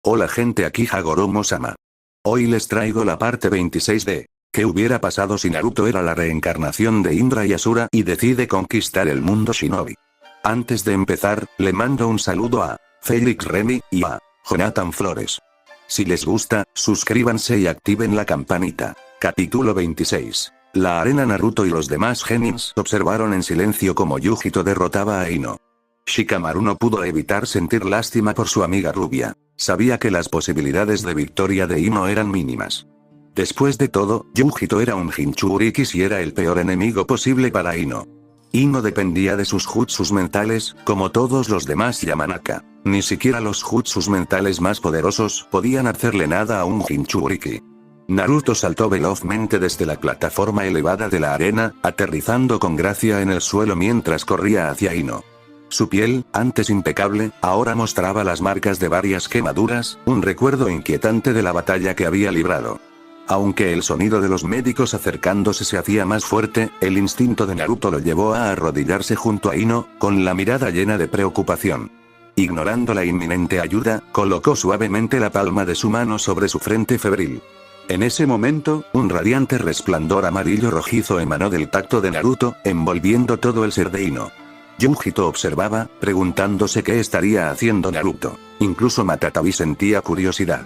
Hola gente, aquí Hagoromo-sama. Hoy les traigo la parte 26 de ¿qué hubiera pasado si Naruto era la reencarnación de Indra y Asura y decide conquistar el mundo shinobi? Antes de empezar, le mando un saludo a Félix Remy y a Jonathan Flores. Si les gusta, suscríbanse y activen la campanita. Capítulo 26. La arena. Naruto y los demás genins observaron en silencio como Yujito derrotaba a Ino. Shikamaru no pudo evitar sentir lástima por su amiga rubia. Sabía que las posibilidades de victoria de Ino eran mínimas. Después de todo, Yujito era un Jinchuriki y era el peor enemigo posible para Ino. Ino dependía de sus jutsus mentales, como todos los demás Yamanaka. Ni siquiera los jutsus mentales más poderosos podían hacerle nada a un Jinchuriki. Naruto saltó velozmente desde la plataforma elevada de la arena, aterrizando con gracia en el suelo mientras corría hacia Ino. Su piel, antes impecable, ahora mostraba las marcas de varias quemaduras, un recuerdo inquietante de la batalla que había librado. Aunque el sonido de los médicos acercándose se hacía más fuerte, el instinto de Naruto lo llevó a arrodillarse junto a Ino, con la mirada llena de preocupación. Ignorando la inminente ayuda, colocó suavemente la palma de su mano sobre su frente febril. En ese momento, un radiante resplandor amarillo rojizo emanó del tacto de Naruto, envolviendo todo el ser de Ino. Yujito observaba, preguntándose qué estaría haciendo Naruto. Incluso Matatabi sentía curiosidad.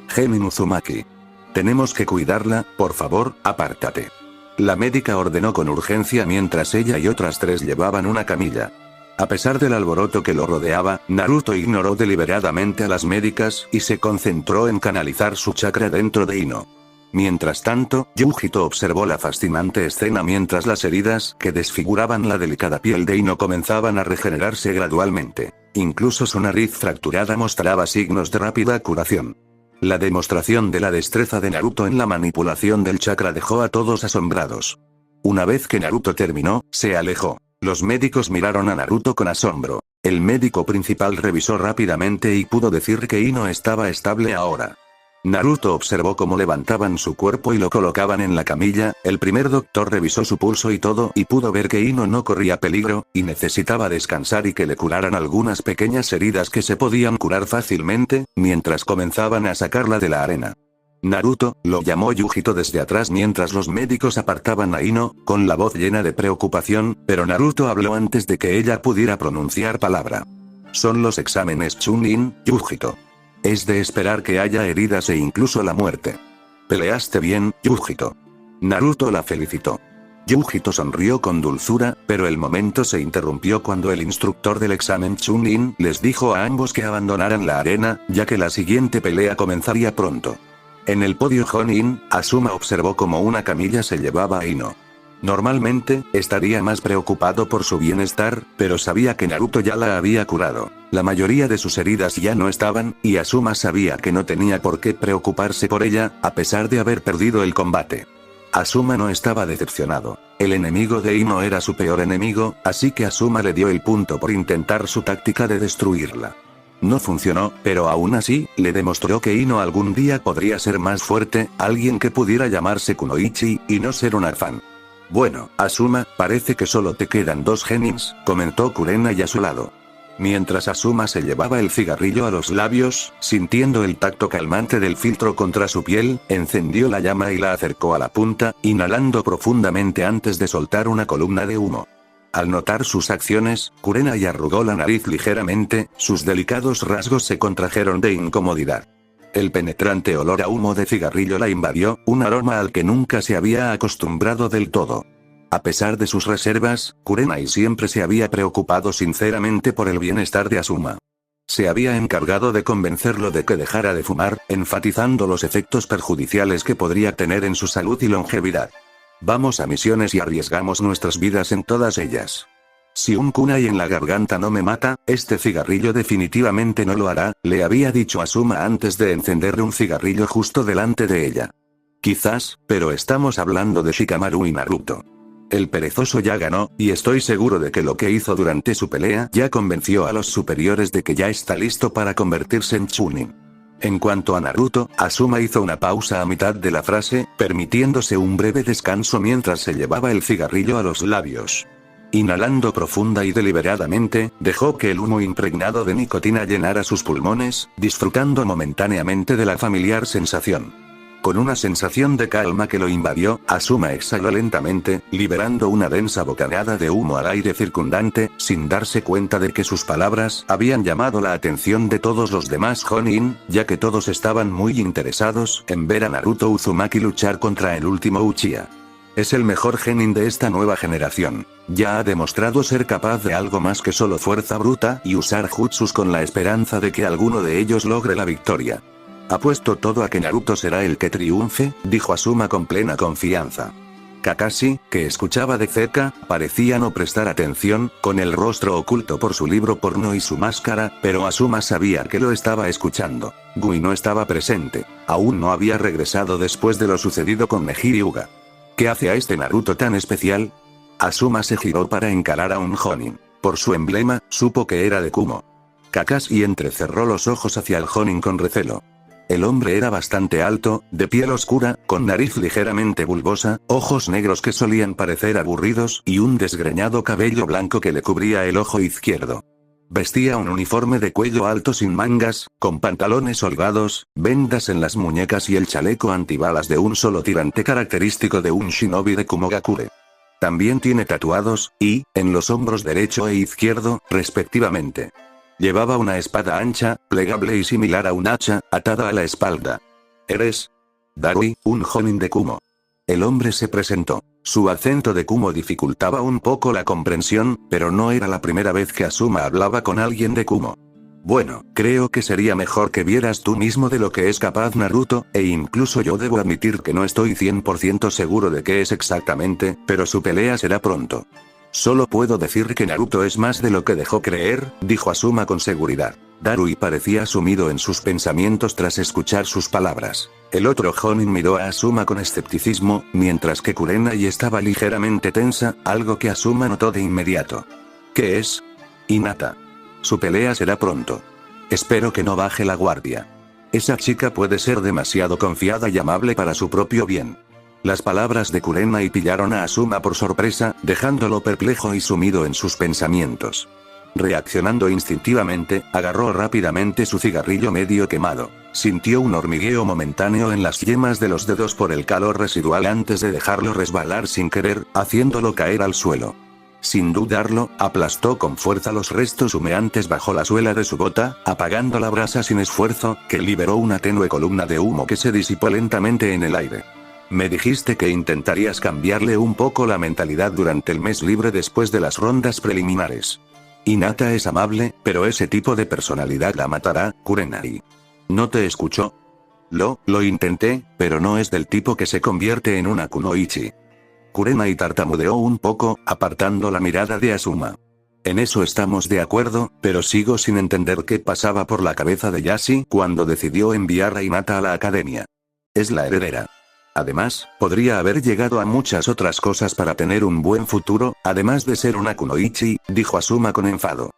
Genin Uzumaki. Tenemos que cuidarla, por favor, apártate. La médica ordenó con urgencia mientras ella y otras tres llevaban una camilla. A pesar del alboroto que lo rodeaba, Naruto ignoró deliberadamente a las médicas y se concentró en canalizar su chakra dentro de Ino. Mientras tanto, Yujito observó la fascinante escena mientras las heridas que desfiguraban la delicada piel de Ino comenzaban a regenerarse gradualmente. Incluso su nariz fracturada mostraba signos de rápida curación. La demostración de la destreza de Naruto en la manipulación del chakra dejó a todos asombrados. Una vez que Naruto terminó, se alejó. Los médicos miraron a Naruto con asombro. El médico principal revisó rápidamente y pudo decir que Ino estaba estable ahora. Naruto observó cómo levantaban su cuerpo y lo colocaban en la camilla. El primer doctor revisó su pulso y todo y pudo ver que Ino no corría peligro, y necesitaba descansar y que le curaran algunas pequeñas heridas que se podían curar fácilmente, mientras comenzaban a sacarla de la arena. Naruto, lo llamó Yujito desde atrás mientras los médicos apartaban a Ino, con la voz llena de preocupación, pero Naruto habló antes de que ella pudiera pronunciar palabra. Son los exámenes Chunin, Yujito. Es de esperar que haya heridas e incluso la muerte. Peleaste bien, Yujito. Naruto la felicitó. Yujito sonrió con dulzura, pero el momento se interrumpió cuando el instructor del examen Chunin les dijo a ambos que abandonaran la arena, ya que la siguiente pelea comenzaría pronto. En el podio Jonin, Asuma observó cómo una camilla se llevaba a Ino. Normalmente, estaría más preocupado por su bienestar, pero sabía que Naruto ya la había curado. La mayoría de sus heridas ya no estaban, y Asuma sabía que no tenía por qué preocuparse por ella, a pesar de haber perdido el combate. Asuma no estaba decepcionado. El enemigo de Ino era su peor enemigo, así que Asuma le dio el punto por intentar su táctica de destruirla. No funcionó, pero aún así, le demostró que Ino algún día podría ser más fuerte, alguien que pudiera llamarse Kunoichi, y no ser un afán. Bueno, Asuma, parece que solo te quedan dos genins, comentó Kurenai a su lado. Mientras Asuma se llevaba el cigarrillo a los labios, sintiendo el tacto calmante del filtro contra su piel, encendió la llama y la acercó a la punta, inhalando profundamente antes de soltar una columna de humo. Al notar sus acciones, Kurenai arrugó la nariz ligeramente, sus delicados rasgos se contrajeron de incomodidad. El penetrante olor a humo de cigarrillo la invadió, un aroma al que nunca se había acostumbrado del todo. A pesar de sus reservas, Kurenai siempre se había preocupado sinceramente por el bienestar de Asuma. Se había encargado de convencerlo de que dejara de fumar, enfatizando los efectos perjudiciales que podría tener en su salud y longevidad. Vamos a misiones y arriesgamos nuestras vidas en todas ellas. Si un kunai en la garganta no me mata, este cigarrillo definitivamente no lo hará, le había dicho Asuma antes de encenderle un cigarrillo justo delante de ella. Quizás, pero estamos hablando de Shikamaru y Naruto. El perezoso ya ganó, y estoy seguro de que lo que hizo durante su pelea ya convenció a los superiores de que ya está listo para convertirse en Chunin. En cuanto a Naruto, Asuma hizo una pausa a mitad de la frase, permitiéndose un breve descanso mientras se llevaba el cigarrillo a los labios. Inhalando profunda y deliberadamente, dejó que el humo impregnado de nicotina llenara sus pulmones, disfrutando momentáneamente de la familiar sensación. Con una sensación de calma que lo invadió, Asuma exhaló lentamente, liberando una densa bocanada de humo al aire circundante, sin darse cuenta de que sus palabras habían llamado la atención de todos los demás Jonin, ya que todos estaban muy interesados en ver a Naruto Uzumaki luchar contra el último Uchiha. Es el mejor genin de esta nueva generación. Ya ha demostrado ser capaz de algo más que solo fuerza bruta y usar jutsus con la esperanza de que alguno de ellos logre la victoria. Apuesto todo a que Naruto será el que triunfe, dijo Asuma con plena confianza. Kakashi, que escuchaba de cerca, parecía no prestar atención, con el rostro oculto por su libro porno y su máscara, pero Asuma sabía que lo estaba escuchando. Gui no estaba presente. Aún no había regresado después de lo sucedido con Neji Hyuga. ¿Qué hace a este Naruto tan especial? Asuma se giró para encarar a un Jonin. Por su emblema, supo que era de Kumo. Kakashi entrecerró los ojos hacia el Jonin con recelo. El hombre era bastante alto, de piel oscura, con nariz ligeramente bulbosa, ojos negros que solían parecer aburridos y un desgreñado cabello blanco que le cubría el ojo izquierdo. Vestía un uniforme de cuello alto sin mangas, con pantalones holgados, vendas en las muñecas y el chaleco antibalas de un solo tirante característico de un shinobi de Kumogakure. También tiene tatuados, y, en los hombros derecho e izquierdo, respectivamente. Llevaba una espada ancha, plegable y similar a un hacha, atada a la espalda. ¿Eres? Darui, un Jonin de Kumo. El hombre se presentó. Su acento de Kumo dificultaba un poco la comprensión, pero no era la primera vez que Asuma hablaba con alguien de Kumo. Bueno, creo que sería mejor que vieras tú mismo de lo que es capaz Naruto, e incluso yo debo admitir que no estoy 100% seguro de qué es exactamente, pero su pelea será pronto. Solo puedo decir que Naruto es más de lo que dejó creer, dijo Asuma con seguridad. Darui parecía sumido en sus pensamientos tras escuchar sus palabras. El otro Jonin miró a Asuma con escepticismo, mientras que Kurenai estaba ligeramente tensa, algo que Asuma notó de inmediato. ¿Qué es? Hinata. Su pelea será pronto. Espero que no baje la guardia. Esa chica puede ser demasiado confiada y amable para su propio bien. Las palabras de Kurenai pillaron a Asuma por sorpresa, dejándolo perplejo y sumido en sus pensamientos. Reaccionando instintivamente, agarró rápidamente su cigarrillo medio quemado. Sintió un hormigueo momentáneo en las yemas de los dedos por el calor residual antes de dejarlo resbalar sin querer, haciéndolo caer al suelo. Sin dudarlo, aplastó con fuerza los restos humeantes bajo la suela de su bota, apagando la brasa sin esfuerzo, que liberó una tenue columna de humo que se disipó lentamente en el aire. Me dijiste que intentarías cambiarle un poco la mentalidad durante el mes libre después de las rondas preliminares. Hinata es amable, pero ese tipo de personalidad la matará, Kurenai. ¿No te escuchó? Lo intenté, pero no es del tipo que se convierte en una kunoichi. Kurenai tartamudeó un poco, apartando la mirada de Asuma. En eso estamos de acuerdo, pero sigo sin entender qué pasaba por la cabeza de Yashi cuando decidió enviar a Hinata a la academia. Es la heredera. Además, podría haber llegado a muchas otras cosas para tener un buen futuro, además de ser una kunoichi, dijo Asuma con enfado.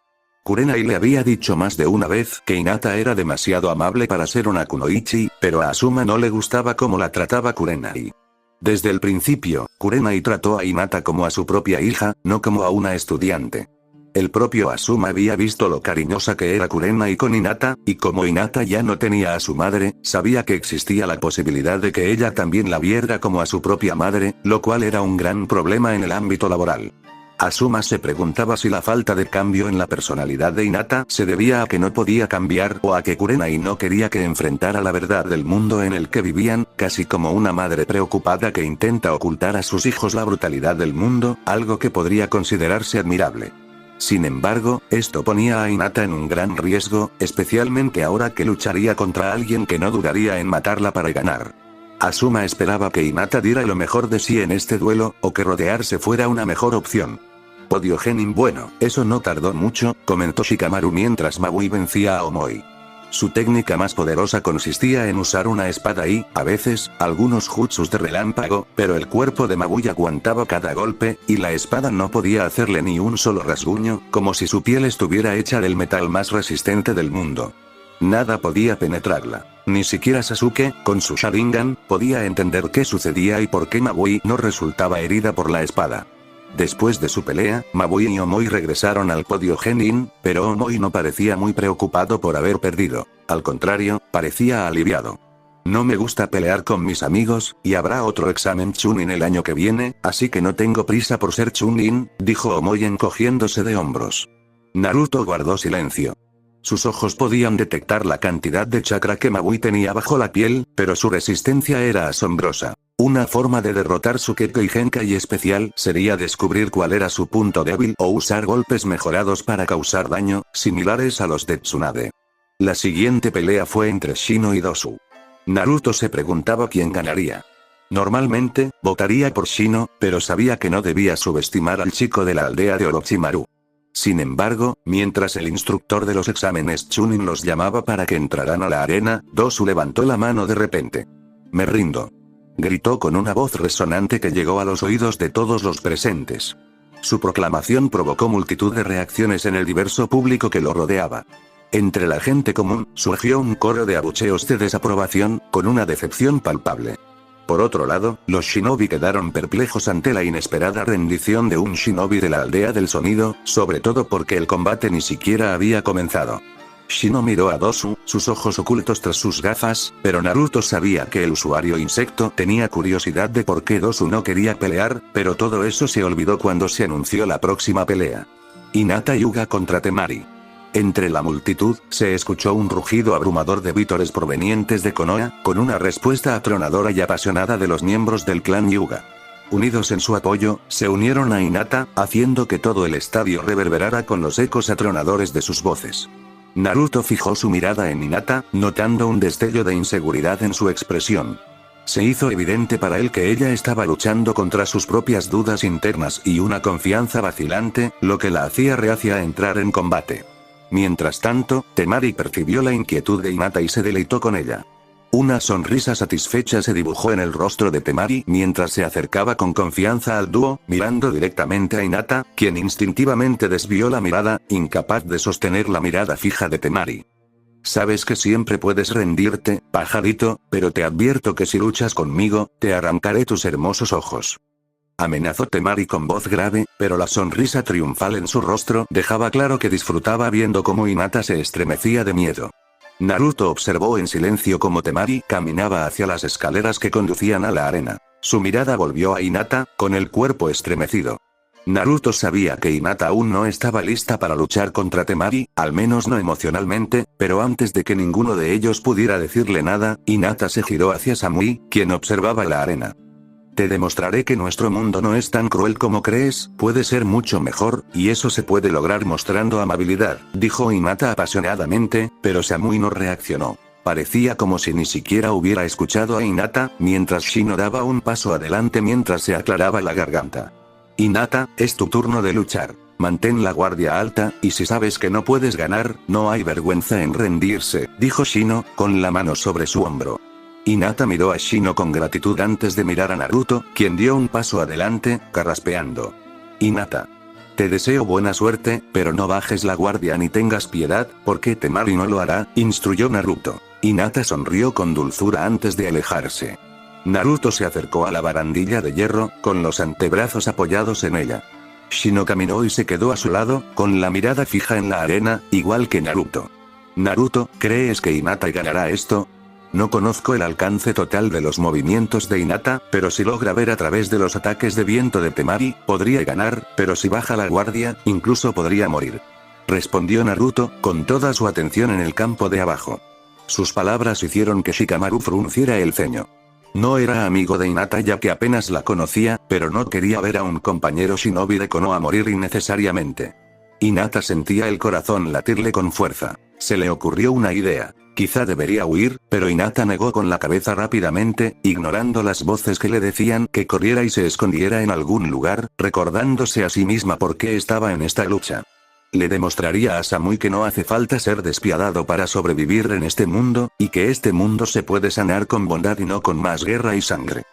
Kurenai le había dicho más de una vez que Hinata era demasiado amable para ser una kunoichi, pero a Asuma no le gustaba cómo la trataba Kurenai. Desde el principio, Kurenai trató a Hinata como a su propia hija, no como a una estudiante. El propio Asuma había visto lo cariñosa que era Kurenai con Hinata, y como Hinata ya no tenía a su madre, sabía que existía la posibilidad de que ella también la viera como a su propia madre, lo cual era un gran problema en el ámbito laboral. Asuma se preguntaba si la falta de cambio en la personalidad de Hinata se debía a que no podía cambiar o a que Kurenai no quería que enfrentara la verdad del mundo en el que vivían, casi como una madre preocupada que intenta ocultar a sus hijos la brutalidad del mundo, algo que podría considerarse admirable. Sin embargo, esto ponía a Hinata en un gran riesgo, especialmente ahora que lucharía contra alguien que no dudaría en matarla para ganar. Asuma esperaba que Hinata diera lo mejor de sí en este duelo, o que rodearse fuera una mejor opción. Odio genin bueno, eso no tardó mucho, comentó Shikamaru mientras Maui vencía a Omoi. Su técnica más poderosa consistía en usar una espada y, a veces, algunos jutsus de relámpago, pero el cuerpo de Maui aguantaba cada golpe, y la espada no podía hacerle ni un solo rasguño, como si su piel estuviera hecha del metal más resistente del mundo. Nada podía penetrarla. Ni siquiera Sasuke, con su Sharingan, podía entender qué sucedía y por qué Maui no resultaba herida por la espada. Después de su pelea, Mabui y Omoi regresaron al podio Genin, pero Omoi no parecía muy preocupado por haber perdido. Al contrario, parecía aliviado. No me gusta pelear con mis amigos, y habrá otro examen Chunin el año que viene, así que no tengo prisa por ser Chunin, dijo Omoi encogiéndose de hombros. Naruto guardó silencio. Sus ojos podían detectar la cantidad de chakra que Mabui tenía bajo la piel, pero su resistencia era asombrosa. Una forma de derrotar su Kekkei Genkai especial sería descubrir cuál era su punto débil o usar golpes mejorados para causar daño, similares a los de Tsunade. La siguiente pelea fue entre Shino y Dosu. Naruto se preguntaba quién ganaría. Normalmente, votaría por Shino, pero sabía que no debía subestimar al chico de la aldea de Orochimaru. Sin embargo, mientras el instructor de los exámenes Chunin los llamaba para que entraran a la arena, Dosu levantó la mano de repente. «Me rindo», gritó con una voz resonante que llegó a los oídos de todos los presentes. Su proclamación provocó multitud de reacciones en el diverso público que lo rodeaba. Entre la gente común, surgió un coro de abucheos de desaprobación, con una decepción palpable. Por otro lado, los shinobi quedaron perplejos ante la inesperada rendición de un shinobi de la aldea del sonido, sobre todo porque el combate ni siquiera había comenzado. Shino miró a Dosu, sus ojos ocultos tras sus gafas, pero Naruto sabía que el usuario insecto tenía curiosidad de por qué Dosu no quería pelear, pero todo eso se olvidó cuando se anunció la próxima pelea. Hinata Hyuga contra Temari. Entre la multitud, se escuchó un rugido abrumador de vítores provenientes de Konoha, con una respuesta atronadora y apasionada de los miembros del clan Hyuga. Unidos en su apoyo, se unieron a Hinata, haciendo que todo el estadio reverberara con los ecos atronadores de sus voces. Naruto fijó su mirada en Hinata, notando un destello de inseguridad en su expresión. Se hizo evidente para él que ella estaba luchando contra sus propias dudas internas y una confianza vacilante, lo que la hacía reacia a entrar en combate. Mientras tanto, Temari percibió la inquietud de Hinata y se deleitó con ella. Una sonrisa satisfecha se dibujó en el rostro de Temari mientras se acercaba con confianza al dúo, mirando directamente a Hinata, quien instintivamente desvió la mirada, incapaz de sostener la mirada fija de Temari. Sabes que siempre puedes rendirte, pajarito, pero te advierto que si luchas conmigo, te arrancaré tus hermosos ojos. Amenazó Temari con voz grave, pero la sonrisa triunfal en su rostro dejaba claro que disfrutaba viendo cómo Hinata se estremecía de miedo. Naruto observó en silencio cómo Temari caminaba hacia las escaleras que conducían a la arena. Su mirada volvió a Hinata, con el cuerpo estremecido. Naruto sabía que Hinata aún no estaba lista para luchar contra Temari, al menos no emocionalmente, pero antes de que ninguno de ellos pudiera decirle nada, Hinata se giró hacia Samui, quien observaba la arena. Te demostraré que nuestro mundo no es tan cruel como crees, puede ser mucho mejor, y eso se puede lograr mostrando amabilidad, dijo Hinata apasionadamente, pero Samui no reaccionó. Parecía como si ni siquiera hubiera escuchado a Hinata, mientras Shino daba un paso adelante mientras se aclaraba la garganta. Hinata, es tu turno de luchar. Mantén la guardia alta, y si sabes que no puedes ganar, no hay vergüenza en rendirse, dijo Shino, con la mano sobre su hombro. Hinata miró a Shino con gratitud antes de mirar a Naruto, quien dio un paso adelante, carraspeando. Hinata. Te deseo buena suerte, pero no bajes la guardia ni tengas piedad, porque Temari no lo hará, instruyó Naruto. Hinata sonrió con dulzura antes de alejarse. Naruto se acercó a la barandilla de hierro, con los antebrazos apoyados en ella. Shino caminó y se quedó a su lado, con la mirada fija en la arena, igual que Naruto. Naruto, ¿crees que Hinata ganará esto? No conozco el alcance total de los movimientos de Hinata, pero si logra ver a través de los ataques de viento de Temari, podría ganar, pero si baja la guardia, incluso podría morir. Respondió Naruto, con toda su atención en el campo de abajo. Sus palabras hicieron que Shikamaru frunciera el ceño. No era amigo de Hinata ya que apenas la conocía, pero no quería ver a un compañero shinobi de Konoha morir innecesariamente. Hinata sentía el corazón latirle con fuerza. Se le ocurrió una idea. Quizá debería huir, pero Hinata negó con la cabeza rápidamente, ignorando las voces que le decían que corriera y se escondiera en algún lugar, recordándose a sí misma por qué estaba en esta lucha. Le demostraría a Samui que no hace falta ser despiadado para sobrevivir en este mundo, y que este mundo se puede sanar con bondad y no con más guerra y sangre.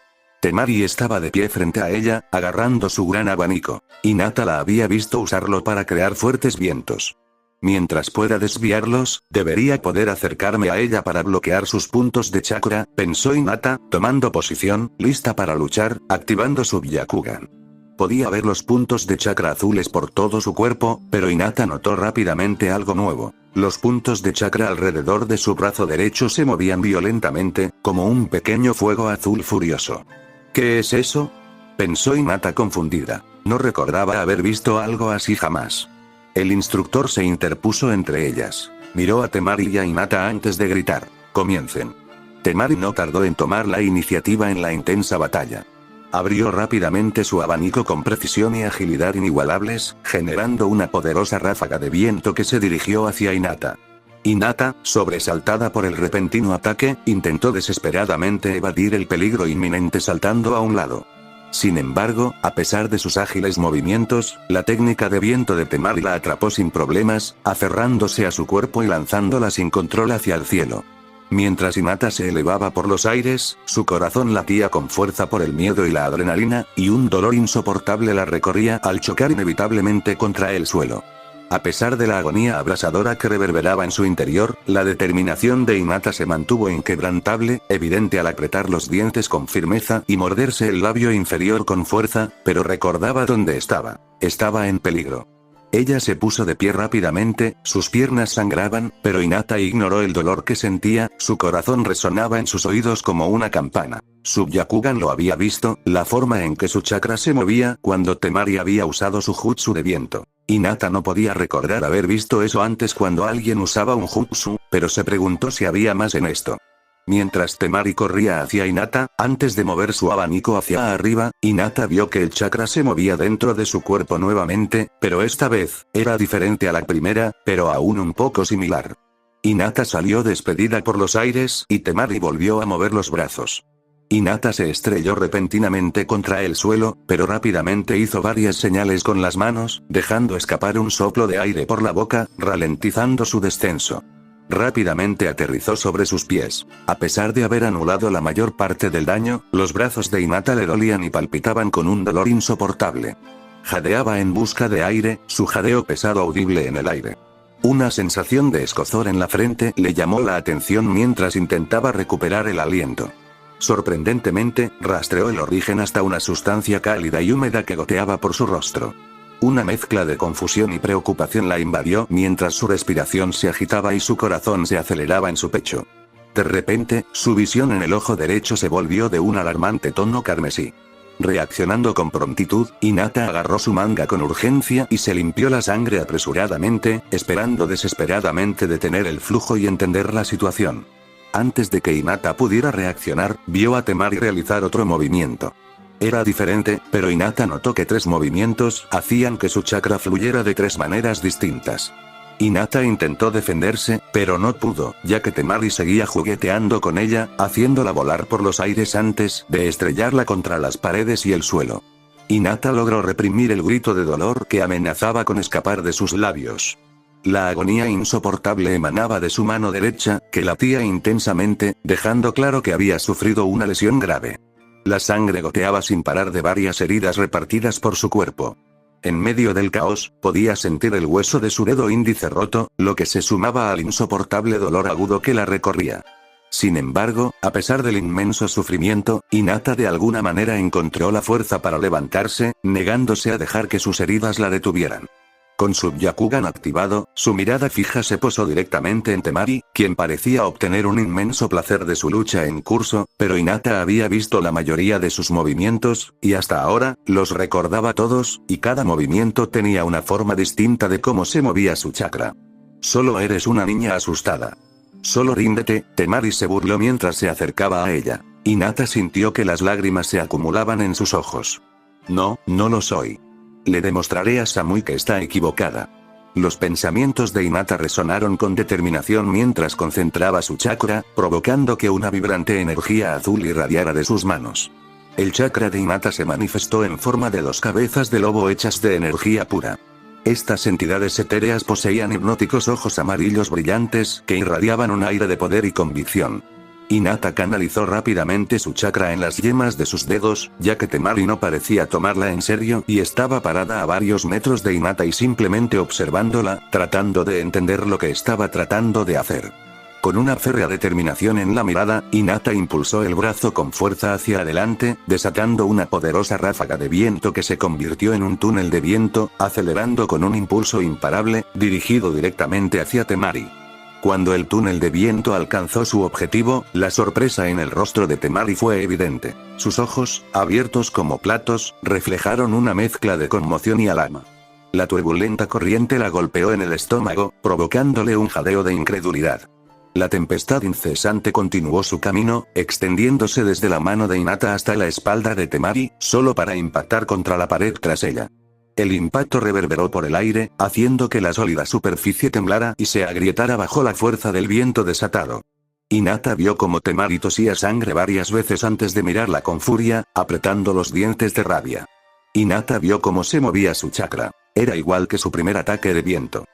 Temari estaba de pie frente a ella, agarrando su gran abanico. Hinata la había visto usarlo para crear fuertes vientos. Mientras pueda desviarlos, debería poder acercarme a ella para bloquear sus puntos de chakra, pensó Hinata, tomando posición, lista para luchar, activando su Byakugan. Podía ver los puntos de chakra azules por todo su cuerpo, pero Hinata notó rápidamente algo nuevo. Los puntos de chakra alrededor de su brazo derecho se movían violentamente, como un pequeño fuego azul furioso. ¿Qué es eso?, pensó Hinata confundida. No recordaba haber visto algo así jamás. El instructor se interpuso entre ellas. Miró a Temari y a Hinata antes de gritar: «¡Comiencen!». Temari no tardó en tomar la iniciativa en la intensa batalla. Abrió rápidamente su abanico con precisión y agilidad inigualables, generando una poderosa ráfaga de viento que se dirigió hacia Hinata. Hinata, sobresaltada por el repentino ataque, intentó desesperadamente evadir el peligro inminente saltando a un lado. Sin embargo, a pesar de sus ágiles movimientos, la técnica de viento de Temari la atrapó sin problemas, aferrándose a su cuerpo y lanzándola sin control hacia el cielo. Mientras Hinata se elevaba por los aires, su corazón latía con fuerza por el miedo y la adrenalina, y un dolor insoportable la recorría al chocar inevitablemente contra el suelo. A pesar de la agonía abrasadora que reverberaba en su interior, la determinación de Hinata se mantuvo inquebrantable, evidente al apretar los dientes con firmeza y morderse el labio inferior con fuerza, pero recordaba dónde estaba. Estaba en peligro. Ella se puso de pie rápidamente, sus piernas sangraban, pero Hinata ignoró el dolor que sentía, su corazón resonaba en sus oídos como una campana. Sub-Byakugan lo había visto, la forma en que su chakra se movía cuando Temari había usado su jutsu de viento. Hinata no podía recordar haber visto eso antes cuando alguien usaba un jutsu, pero se preguntó si había más en esto. Mientras Temari corría hacia Hinata, antes de mover su abanico hacia arriba, Hinata vio que el chakra se movía dentro de su cuerpo nuevamente, pero esta vez, era diferente a la primera, pero aún un poco similar. Hinata salió despedida por los aires, y Temari volvió a mover los brazos. Hinata se estrelló repentinamente contra el suelo, pero rápidamente hizo varias señales con las manos, dejando escapar un soplo de aire por la boca, ralentizando su descenso. Rápidamente aterrizó sobre sus pies. A pesar de haber anulado la mayor parte del daño, los brazos de Hinata le dolían y palpitaban con un dolor insoportable. Jadeaba en busca de aire, su jadeo pesado audible en el aire. Una sensación de escozor en la frente le llamó la atención mientras intentaba recuperar el aliento. Sorprendentemente, rastreó el origen hasta una sustancia cálida y húmeda que goteaba por su rostro. Una mezcla de confusión y preocupación la invadió mientras su respiración se agitaba y su corazón se aceleraba en su pecho. De repente, su visión en el ojo derecho se volvió de un alarmante tono carmesí. Reaccionando con prontitud, Hinata agarró su manga con urgencia y se limpió la sangre apresuradamente, esperando desesperadamente detener el flujo y entender la situación. Antes de que Hinata pudiera reaccionar, vio a Temari realizar otro movimiento. Era diferente, pero Hinata notó que 3 movimientos hacían que su chakra fluyera de 3 maneras distintas. Hinata intentó defenderse, pero no pudo, ya que Temari seguía jugueteando con ella, haciéndola volar por los aires antes de estrellarla contra las paredes y el suelo. Hinata logró reprimir el grito de dolor que amenazaba con escapar de sus labios. La agonía insoportable emanaba de su mano derecha, que latía intensamente, dejando claro que había sufrido una lesión grave. La sangre goteaba sin parar de varias heridas repartidas por su cuerpo. En medio del caos, podía sentir el hueso de su dedo índice roto, lo que se sumaba al insoportable dolor agudo que la recorría. Sin embargo, a pesar del inmenso sufrimiento, Hinata de alguna manera encontró la fuerza para levantarse, negándose a dejar que sus heridas la detuvieran. Con su Byakugan activado, su mirada fija se posó directamente en Temari, quien parecía obtener un inmenso placer de su lucha en curso, pero Hinata había visto la mayoría de sus movimientos, y hasta ahora, los recordaba todos, y cada movimiento tenía una forma distinta de cómo se movía su chakra. Solo eres una niña asustada. Solo ríndete, Temari se burló mientras se acercaba a ella. Hinata sintió que las lágrimas se acumulaban en sus ojos. No, no lo soy. Le demostraré a Samui que está equivocada. Los pensamientos de Hinata resonaron con determinación mientras concentraba su chakra, provocando que una vibrante energía azul irradiara de sus manos. El chakra de Hinata se manifestó en forma de 2 cabezas de lobo hechas de energía pura. Estas entidades etéreas poseían hipnóticos ojos amarillos brillantes que irradiaban un aire de poder y convicción. Hinata canalizó rápidamente su chakra en las yemas de sus dedos, ya que Temari no parecía tomarla en serio y estaba parada a varios metros de Hinata y simplemente observándola, tratando de entender lo que estaba tratando de hacer. Con una férrea determinación en la mirada, Hinata impulsó el brazo con fuerza hacia adelante, desatando una poderosa ráfaga de viento que se convirtió en un túnel de viento, acelerando con un impulso imparable, dirigido directamente hacia Temari. Cuando el túnel de viento alcanzó su objetivo, la sorpresa en el rostro de Temari fue evidente. Sus ojos, abiertos como platos, reflejaron una mezcla de conmoción y alarma. La turbulenta corriente la golpeó en el estómago, provocándole un jadeo de incredulidad. La tempestad incesante continuó su camino, extendiéndose desde la mano de Hinata hasta la espalda de Temari, solo para impactar contra la pared tras ella. El impacto reverberó por el aire, haciendo que la sólida superficie temblara y se agrietara bajo la fuerza del viento desatado. Hinata vio cómo Temari tosía sangre varias veces antes de mirarla con furia, apretando los dientes de rabia. Hinata vio cómo se movía su chakra. Era igual que su primer ataque de viento.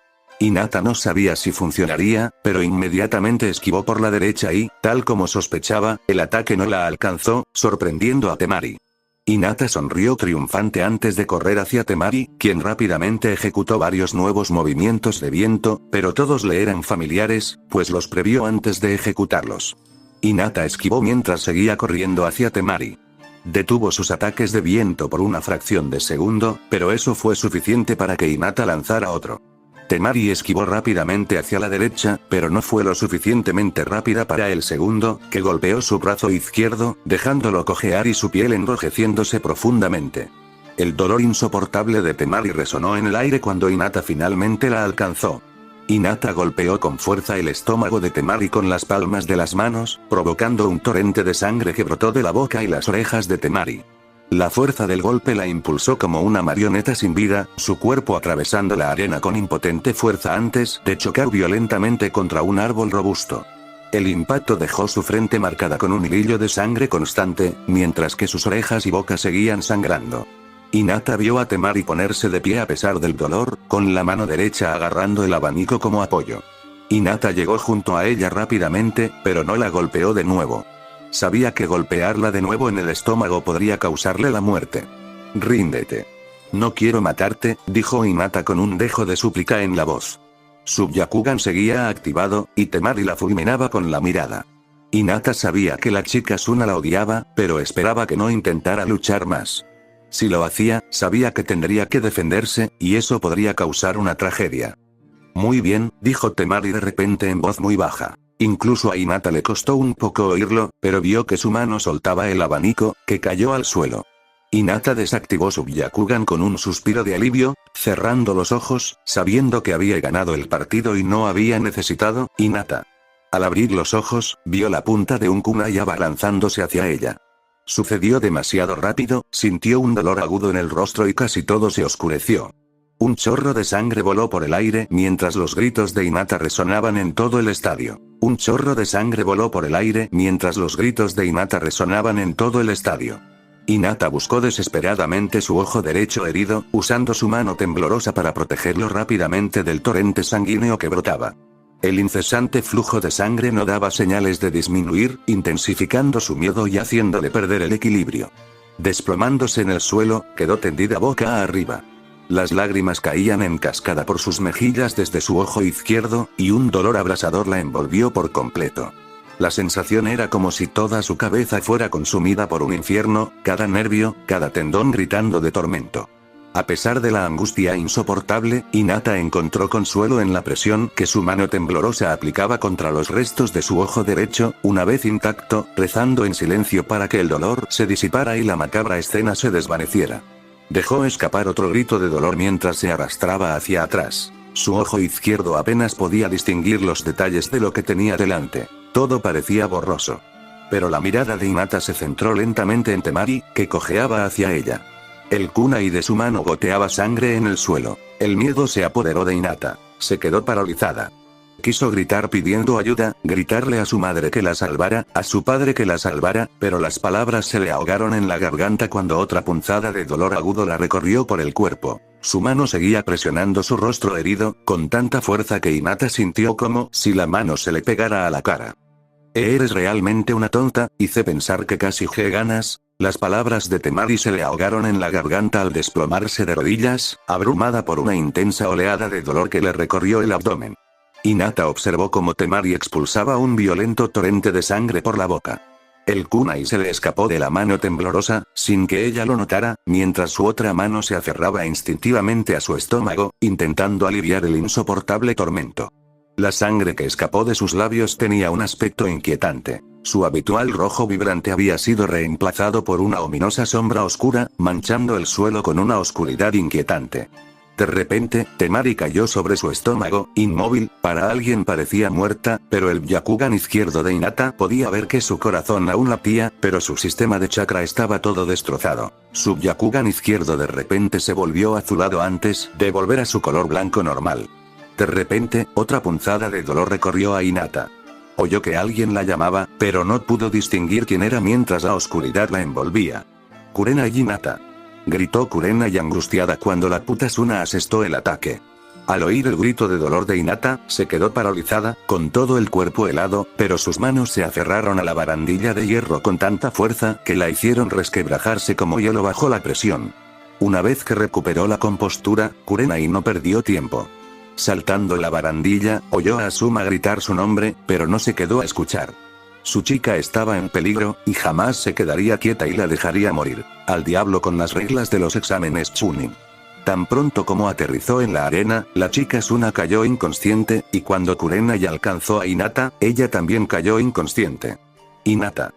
Hinata no sabía si funcionaría, pero inmediatamente esquivó por la derecha y, tal como sospechaba, el ataque no la alcanzó, sorprendiendo a Temari. Hinata sonrió triunfante antes de correr hacia Temari, quien rápidamente ejecutó varios nuevos movimientos de viento, pero todos le eran familiares, pues los previó antes de ejecutarlos. Hinata esquivó mientras seguía corriendo hacia Temari. Detuvo sus ataques de viento por una fracción de segundo, pero eso fue suficiente para que Hinata lanzara otro. Temari esquivó rápidamente hacia la derecha, pero no fue lo suficientemente rápida para el segundo, que golpeó su brazo izquierdo, dejándolo cojear y su piel enrojeciéndose profundamente. El dolor insoportable de Temari resonó en el aire cuando Hinata finalmente la alcanzó. Hinata golpeó con fuerza el estómago de Temari con las palmas de las manos, provocando un torrente de sangre que brotó de la boca y las orejas de Temari. La fuerza del golpe la impulsó como una marioneta sin vida, su cuerpo atravesando la arena con impotente fuerza antes de chocar violentamente contra un árbol robusto. El impacto dejó su frente marcada con un hilillo de sangre constante, mientras que sus orejas y boca seguían sangrando. Hinata vio a Temari ponerse de pie a pesar del dolor, con la mano derecha agarrando el abanico como apoyo. Hinata llegó junto a ella rápidamente, pero no la golpeó de nuevo. Sabía que golpearla de nuevo en el estómago podría causarle la muerte. «Ríndete. No quiero matarte», dijo Hinata con un dejo de súplica en la voz. Su Byakugan seguía activado, y Temari la fulminaba con la mirada. Hinata sabía que la chica Suna la odiaba, pero esperaba que no intentara luchar más. Si lo hacía, sabía que tendría que defenderse, y eso podría causar una tragedia. «Muy bien», dijo Temari de repente en voz muy baja. Incluso a Hinata le costó un poco oírlo, pero vio que su mano soltaba el abanico, que cayó al suelo. Hinata desactivó su Byakugan con un suspiro de alivio, cerrando los ojos, sabiendo que había ganado el partido y no había necesitado Hinata. Al abrir los ojos, vio la punta de un kunai abalanzándose hacia ella. Sucedió demasiado rápido, sintió un dolor agudo en el rostro y casi todo se oscureció. Un chorro de sangre voló por el aire mientras los gritos de Hinata resonaban en todo el estadio. Un chorro de sangre voló por el aire mientras los gritos de Hinata resonaban en todo el estadio. Hinata buscó desesperadamente su ojo derecho herido, usando su mano temblorosa para protegerlo rápidamente del torrente sanguíneo que brotaba. El incesante flujo de sangre no daba señales de disminuir, intensificando su miedo y haciéndole perder el equilibrio. Desplomándose en el suelo, quedó tendida boca arriba. Las lágrimas caían en cascada por sus mejillas desde su ojo izquierdo, y un dolor abrasador la envolvió por completo. La sensación era como si toda su cabeza fuera consumida por un infierno, cada nervio, cada tendón gritando de tormento. A pesar de la angustia insoportable, Hinata encontró consuelo en la presión que su mano temblorosa aplicaba contra los restos de su ojo derecho, una vez intacto, rezando en silencio para que el dolor se disipara y la macabra escena se desvaneciera. Dejó escapar otro grito de dolor mientras se arrastraba hacia atrás. Su ojo izquierdo apenas podía distinguir los detalles de lo que tenía delante. Todo parecía borroso. Pero la mirada de Hinata se centró lentamente en Temari, que cojeaba hacia ella. El kunai de su mano goteaba sangre en el suelo. El miedo se apoderó de Hinata. Se quedó paralizada. Quiso gritar pidiendo ayuda, gritarle a su madre que la salvara, a su padre que la salvara, pero las palabras se le ahogaron en la garganta cuando otra punzada de dolor agudo la recorrió por el cuerpo. Su mano seguía presionando su rostro herido, con tanta fuerza que Hinata sintió como si la mano se le pegara a la cara. «Eres realmente una tonta», hice pensar que casi ganas. Las palabras de Temari se le ahogaron en la garganta al desplomarse de rodillas, abrumada por una intensa oleada de dolor que le recorrió el abdomen. Hinata observó cómo Temari expulsaba un violento torrente de sangre por la boca. El kunai se le escapó de la mano temblorosa, sin que ella lo notara, mientras su otra mano se aferraba instintivamente a su estómago, intentando aliviar el insoportable tormento. La sangre que escapó de sus labios tenía un aspecto inquietante. Su habitual rojo vibrante había sido reemplazado por una ominosa sombra oscura, manchando el suelo con una oscuridad inquietante. De repente, Temari cayó sobre su estómago, inmóvil. Para alguien parecía muerta, pero el Byakugan izquierdo de Hinata podía ver que su corazón aún latía, pero su sistema de chakra estaba todo destrozado. Su Byakugan izquierdo de repente se volvió azulado antes de volver a su color blanco normal. De repente, otra punzada de dolor recorrió a Hinata. Oyó que alguien la llamaba, pero no pudo distinguir quién era mientras la oscuridad la envolvía. «Kurenai Hinata», gritó Kurenai angustiada cuando la puta Suna asestó el ataque. Al oír el grito de dolor de Hinata, se quedó paralizada, con todo el cuerpo helado, pero sus manos se aferraron a la barandilla de hierro con tanta fuerza que la hicieron resquebrajarse como hielo bajo la presión. Una vez que recuperó la compostura, Kurenai no perdió tiempo. Saltando la barandilla, oyó a Asuma gritar su nombre, pero no se quedó a escuchar. Su chica estaba en peligro, y jamás se quedaría quieta y la dejaría morir. Al diablo con las reglas de los exámenes Chunin. Tan pronto como aterrizó en la arena, la chica Suna cayó inconsciente, y cuando Kurenai alcanzó a Hinata, ella también cayó inconsciente. «Hinata»,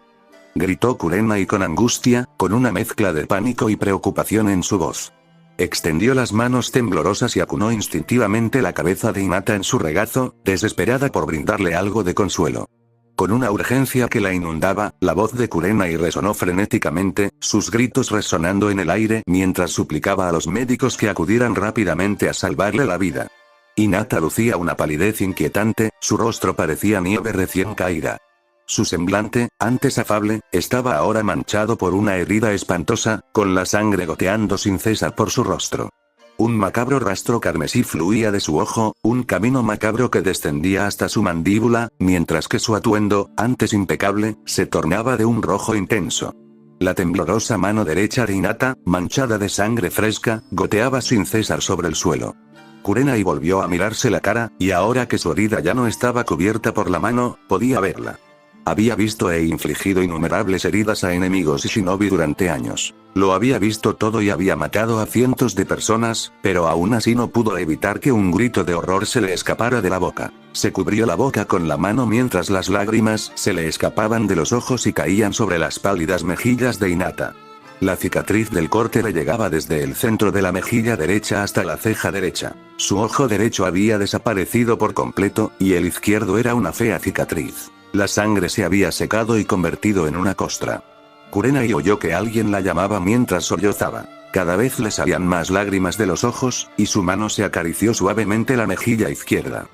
gritó Kurenai con angustia, con una mezcla de pánico y preocupación en su voz. Extendió las manos temblorosas y acunó instintivamente la cabeza de Hinata en su regazo, desesperada por brindarle algo de consuelo. Con una urgencia que la inundaba, la voz de Kurenai resonó frenéticamente, sus gritos resonando en el aire mientras suplicaba a los médicos que acudieran rápidamente a salvarle la vida. Hinata lucía una palidez inquietante, su rostro parecía nieve recién caída. Su semblante, antes afable, estaba ahora manchado por una herida espantosa, con la sangre goteando sin cesar por su rostro. Un macabro rastro carmesí fluía de su ojo, un camino macabro que descendía hasta su mandíbula, mientras que su atuendo, antes impecable, se tornaba de un rojo intenso. La temblorosa mano derecha de Hinata, manchada de sangre fresca, goteaba sin cesar sobre el suelo. Kurenai volvió a mirarse la cara, y ahora que su herida ya no estaba cubierta por la mano, podía verla. Había visto e infligido innumerables heridas a enemigos y shinobi durante años. Lo había visto todo y había matado a cientos de personas, pero aún así no pudo evitar que un grito de horror se le escapara de la boca. Se cubrió la boca con la mano mientras las lágrimas se le escapaban de los ojos y caían sobre las pálidas mejillas de Hinata. La cicatriz del corte le llegaba desde el centro de la mejilla derecha hasta la ceja derecha. Su ojo derecho había desaparecido por completo, y el izquierdo era una fea cicatriz. La sangre se había secado y convertido en una costra. Kurenai oyó que alguien la llamaba mientras sollozaba. Cada vez le salían más lágrimas de los ojos, y su mano se acarició suavemente la mejilla izquierda.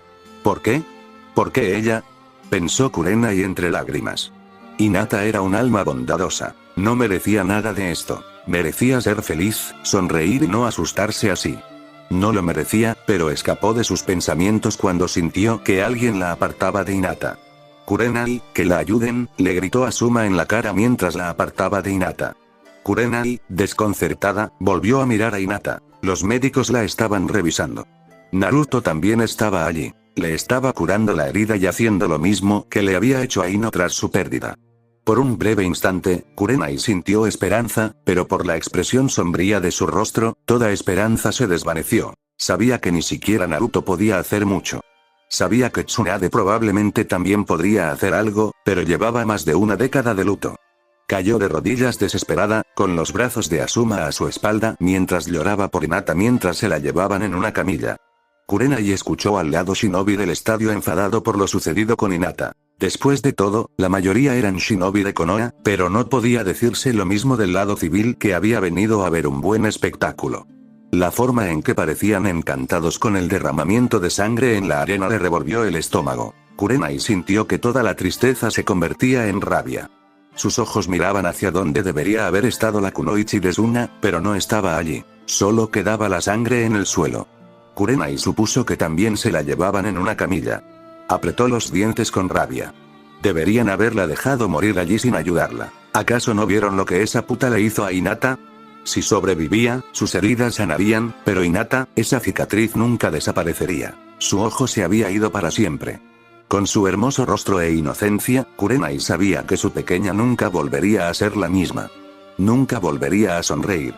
¿Por qué? ¿Por qué ella? Pensó Kurenai entre lágrimas. Hinata era un alma bondadosa. No merecía nada de esto. Merecía ser feliz, sonreír y no asustarse así. No lo merecía, pero escapó de sus pensamientos cuando sintió que alguien la apartaba de Hinata. «Kurenai, que la ayuden», le gritó Asuma en la cara mientras la apartaba de Hinata. Kurenai, desconcertada, volvió a mirar a Hinata. Los médicos la estaban revisando. Naruto también estaba allí. Le estaba curando la herida y haciendo lo mismo que le había hecho a Ino tras su pérdida. Por un breve instante, Kurenai sintió esperanza, pero por la expresión sombría de su rostro, toda esperanza se desvaneció. Sabía que ni siquiera Naruto podía hacer mucho. Sabía que Tsunade probablemente también podría hacer algo, pero llevaba más de una década de luto. Cayó de rodillas desesperada, con los brazos de Asuma a su espalda, mientras lloraba por Hinata mientras se la llevaban en una camilla. Kurenai escuchó al lado shinobi del estadio enfadado por lo sucedido con Hinata. Después de todo, la mayoría eran shinobi de Konoha, pero no podía decirse lo mismo del lado civil que había venido a ver un buen espectáculo. La forma en que parecían encantados con el derramamiento de sangre en la arena le revolvió el estómago. Kurenai sintió que toda la tristeza se convertía en rabia. Sus ojos miraban hacia donde debería haber estado la kunoichi de Suna, pero no estaba allí. Solo quedaba la sangre en el suelo. Kurenai supuso que también se la llevaban en una camilla. Apretó los dientes con rabia. Deberían haberla dejado morir allí sin ayudarla. ¿Acaso no vieron lo que esa puta le hizo a Hinata? Si sobrevivía, sus heridas sanarían, pero Hinata, esa cicatriz nunca desaparecería. Su ojo se había ido para siempre. Con su hermoso rostro e inocencia, Kurenai sabía que su pequeña nunca volvería a ser la misma. Nunca volvería a sonreír.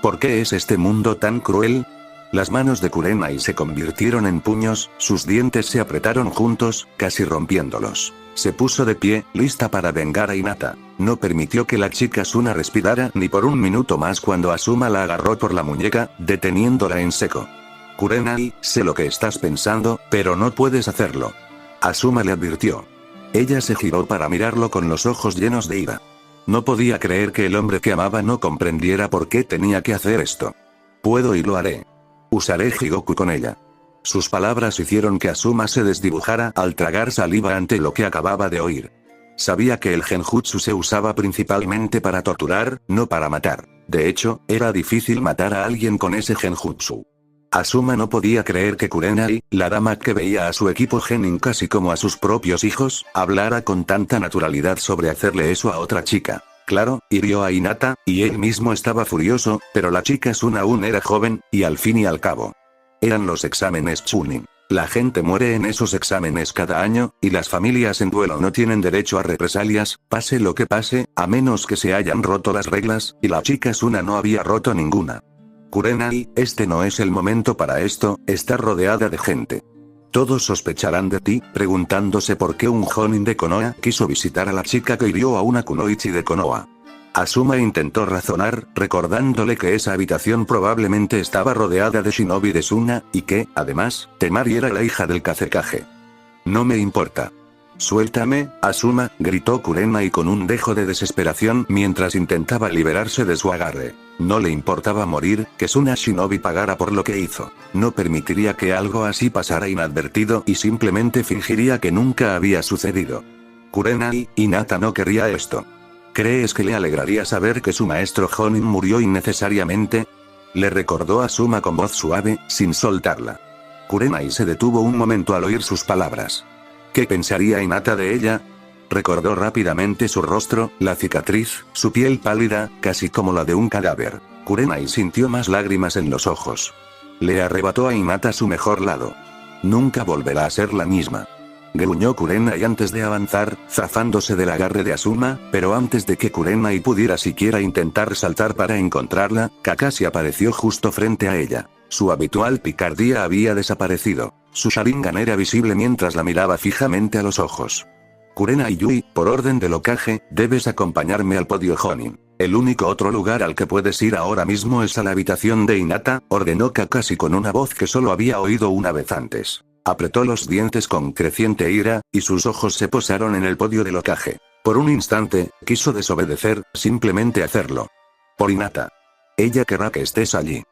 ¿Por qué es este mundo tan cruel? Las manos de Kurenai se convirtieron en puños, sus dientes se apretaron juntos, casi rompiéndolos. Se puso de pie, lista para vengar a Hinata. No permitió que la chica Asuna respirara ni por un minuto más cuando Asuma la agarró por la muñeca, deteniéndola en seco. Kurenai, sé lo que estás pensando, pero no puedes hacerlo. Asuma le advirtió. Ella se giró para mirarlo con los ojos llenos de ira. No podía creer que el hombre que amaba no comprendiera por qué tenía que hacer esto. Puedo y lo haré. Usaré Higoku con ella. Sus palabras hicieron que Asuma se desdibujara al tragar saliva ante lo que acababa de oír. Sabía que el genjutsu se usaba principalmente para torturar, no para matar. De hecho, era difícil matar a alguien con ese genjutsu. Asuma no podía creer que Kurenai, la dama que veía a su equipo genin casi como a sus propios hijos, hablara con tanta naturalidad sobre hacerle eso a otra chica. Claro, hirió a Hinata, y él mismo estaba furioso, pero la chica Asuna aún era joven, y al fin y al cabo. Eran los exámenes Chunin. La gente muere en esos exámenes cada año, y las familias en duelo no tienen derecho a represalias, pase lo que pase, a menos que se hayan roto las reglas, y la chica Asuna no había roto ninguna. Kurenai, este no es el momento para esto, está rodeada de gente. Todos sospecharán de ti, preguntándose por qué un Jonin de Konoha quiso visitar a la chica que hirió a una kunoichi de Konoha. Asuma intentó razonar, recordándole que esa habitación probablemente estaba rodeada de shinobi de Suna, y que, además, Temari era la hija del Kazekage. No me importa. Suéltame, Asuma, gritó Kurenai con un dejo de desesperación mientras intentaba liberarse de su agarre. No le importaba morir, que Suna Shinobi pagara por lo que hizo. No permitiría que algo así pasara inadvertido y simplemente fingiría que nunca había sucedido. Kurenai, Hinata no querría esto. ¿Crees que le alegraría saber que su maestro Jonin murió innecesariamente? Le recordó Asuma con voz suave, sin soltarla. Kurenai se detuvo un momento al oír sus palabras. ¿Qué pensaría Hinata de ella? Recordó rápidamente su rostro, la cicatriz, su piel pálida, casi como la de un cadáver. Kurenai sintió más lágrimas en los ojos. Le arrebató a Hinata su mejor lado. Nunca volverá a ser la misma. Gruñó Kurenai antes de avanzar, zafándose del agarre de Asuma, pero antes de que Kurenai pudiera siquiera intentar saltar para encontrarla, Kakashi apareció justo frente a ella. Su habitual picardía había desaparecido. Su Sharingan era visible mientras la miraba fijamente a los ojos. Kurenai Yui, por orden del Hokage, debes acompañarme al podio Jonin. El único otro lugar al que puedes ir ahora mismo es a la habitación de Hinata, ordenó Kakashi con una voz que solo había oído una vez antes. Apretó los dientes con creciente ira, y sus ojos se posaron en el podio del Hokage. Por un instante, quiso desobedecer, simplemente hacerlo. Por Hinata. Ella querrá que estés allí.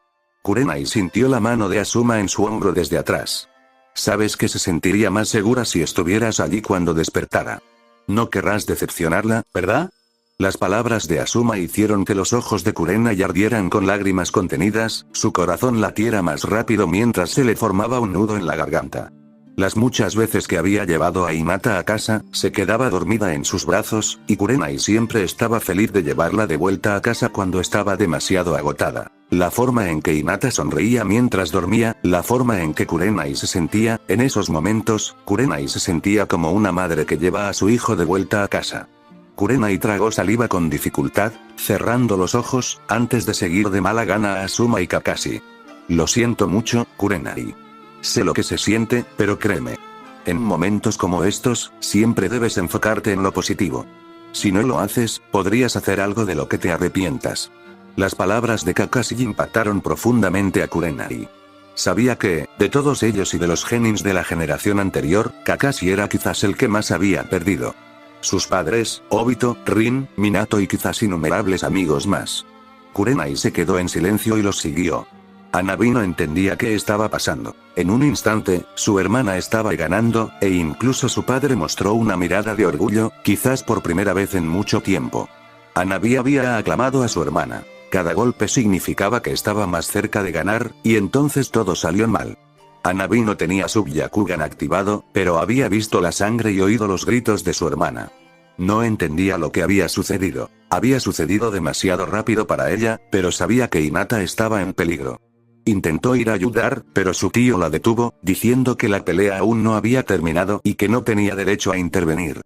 Kurenai sintió la mano de Asuma en su hombro desde atrás. Sabes que se sentiría más segura si estuvieras allí cuando despertara. No querrás decepcionarla, ¿verdad? Las palabras de Asuma hicieron que los ojos de Kurenai ardieran con lágrimas contenidas, su corazón latiera más rápido mientras se le formaba un nudo en la garganta. Las muchas veces que había llevado a Hinata a casa, se quedaba dormida en sus brazos, y Kurenai siempre estaba feliz de llevarla de vuelta a casa cuando estaba demasiado agotada. La forma en que Hinata sonreía mientras dormía, la forma en que Kurenai se sentía, en esos momentos, Kurenai se sentía como una madre que lleva a su hijo de vuelta a casa. Kurenai tragó saliva con dificultad, cerrando los ojos, antes de seguir de mala gana a Asuma y Kakashi. Lo siento mucho, Kurenai. Sé lo que se siente, pero créeme. En momentos como estos, siempre debes enfocarte en lo positivo. Si no lo haces, podrías hacer algo de lo que te arrepientas. Las palabras de Kakashi impactaron profundamente a Kurenai. Sabía que, de todos ellos y de los genins de la generación anterior, Kakashi era quizás el que más había perdido. Sus padres, Obito, Rin, Minato y quizás innumerables amigos más. Kurenai se quedó en silencio y los siguió. Hanabi no entendía qué estaba pasando. En un instante, su hermana estaba ganando, e incluso su padre mostró una mirada de orgullo, quizás por primera vez en mucho tiempo. Hanabi había aclamado a su hermana. Cada golpe significaba que estaba más cerca de ganar, y entonces todo salió mal. Hanabi no tenía su Byakugan activado, pero había visto la sangre y oído los gritos de su hermana. No entendía lo que había sucedido. Había sucedido demasiado rápido para ella, pero sabía que Hinata estaba en peligro. Intentó ir a ayudar, pero su tío la detuvo, diciendo que la pelea aún no había terminado y que no tenía derecho a intervenir.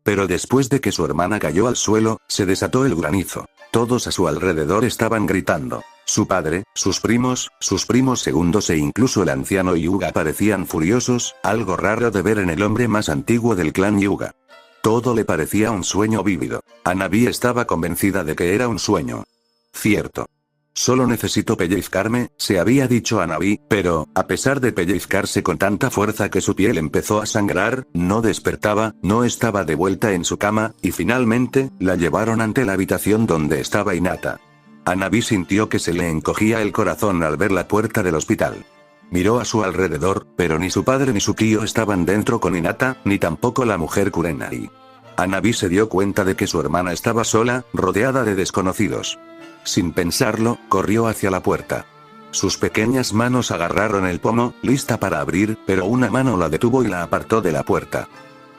Pero después de que su hermana cayó al suelo, se desató el granizo. Todos a su alrededor estaban gritando. Su padre, sus primos segundos e incluso el anciano Hyuga parecían furiosos, algo raro de ver en el hombre más antiguo del clan Hyuga. Todo le parecía un sueño vívido. Hanabi estaba convencida de que era un sueño. Cierto. Solo necesito pellizcarme, se había dicho Hanabi, pero, a pesar de pellizcarse con tanta fuerza que su piel empezó a sangrar, no despertaba, no estaba de vuelta en su cama, y finalmente, la llevaron ante la habitación donde estaba Hinata. Hanabi sintió que se le encogía el corazón al ver la puerta del hospital. Miró a su alrededor, pero ni su padre ni su tío estaban dentro con Hinata, ni tampoco la mujer Kurenai. Hanabi se dio cuenta de que su hermana estaba sola, rodeada de desconocidos. Sin pensarlo, corrió hacia la puerta. Sus pequeñas manos agarraron el pomo, lista para abrir, pero una mano la detuvo y la apartó de la puerta.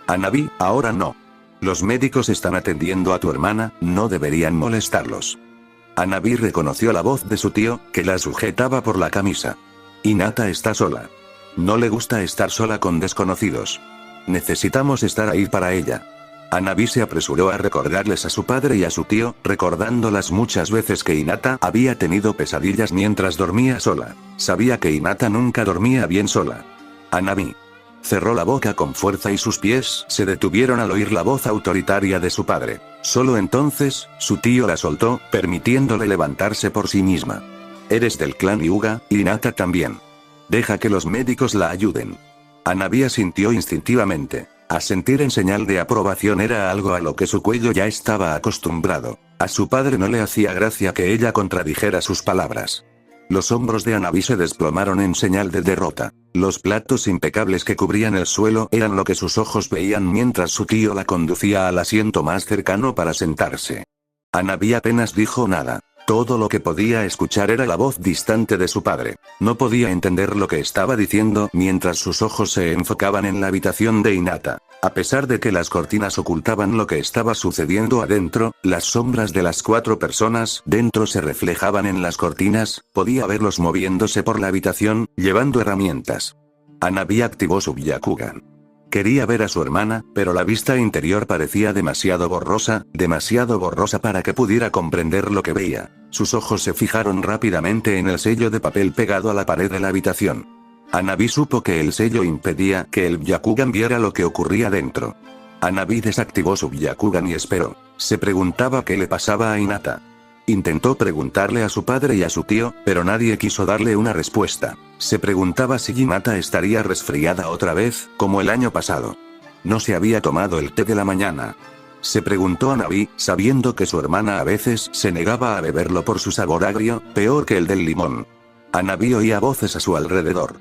Hanabi, ahora no. Los médicos están atendiendo a tu hermana, no deberían molestarlos. Hanabi reconoció la voz de su tío, que la sujetaba por la camisa. Hinata está sola. No le gusta estar sola con desconocidos. Necesitamos estar ahí para ella. Hanabi se apresuró a recordarles a su padre y a su tío, recordando las muchas veces que Hinata había tenido pesadillas mientras dormía sola. Sabía que Hinata nunca dormía bien sola. Hanabi cerró la boca con fuerza y sus pies se detuvieron al oír la voz autoritaria de su padre. Solo entonces, su tío la soltó, permitiéndole levantarse por sí misma. Eres del clan Hyuga, y Hinata también. Deja que los médicos la ayuden. Hanabi asintió instintivamente. Asentir en señal de aprobación era algo a lo que su cuello ya estaba acostumbrado. A su padre no le hacía gracia que ella contradijera sus palabras. Los hombros de Hanabi se desplomaron en señal de derrota. Los platos impecables que cubrían el suelo eran lo que sus ojos veían mientras su tío la conducía al asiento más cercano para sentarse. Hanabi apenas dijo nada. Todo lo que podía escuchar era la voz distante de su padre. No podía entender lo que estaba diciendo mientras sus ojos se enfocaban en la habitación de Hinata. A pesar de que las cortinas ocultaban lo que estaba sucediendo adentro, las sombras de las 4 personas dentro se reflejaban en las cortinas, podía verlos moviéndose por la habitación, llevando herramientas. Hanabi activó su Byakugan. Quería ver a su hermana, pero la vista interior parecía demasiado borrosa para que pudiera comprender lo que veía. Sus ojos se fijaron rápidamente en el sello de papel pegado a la pared de la habitación. Hanabi supo que el sello impedía que el Byakugan viera lo que ocurría dentro. Hanabi desactivó su Byakugan y esperó. Se preguntaba qué le pasaba a Hinata. Intentó preguntarle a su padre y a su tío, pero nadie quiso darle una respuesta. Se preguntaba si Hinata estaría resfriada otra vez, como el año pasado. No se había tomado el té de la mañana. Se preguntó Hanabi, sabiendo que su hermana a veces se negaba a beberlo por su sabor agrio, peor que el del limón. Hanabi oía voces a su alrededor.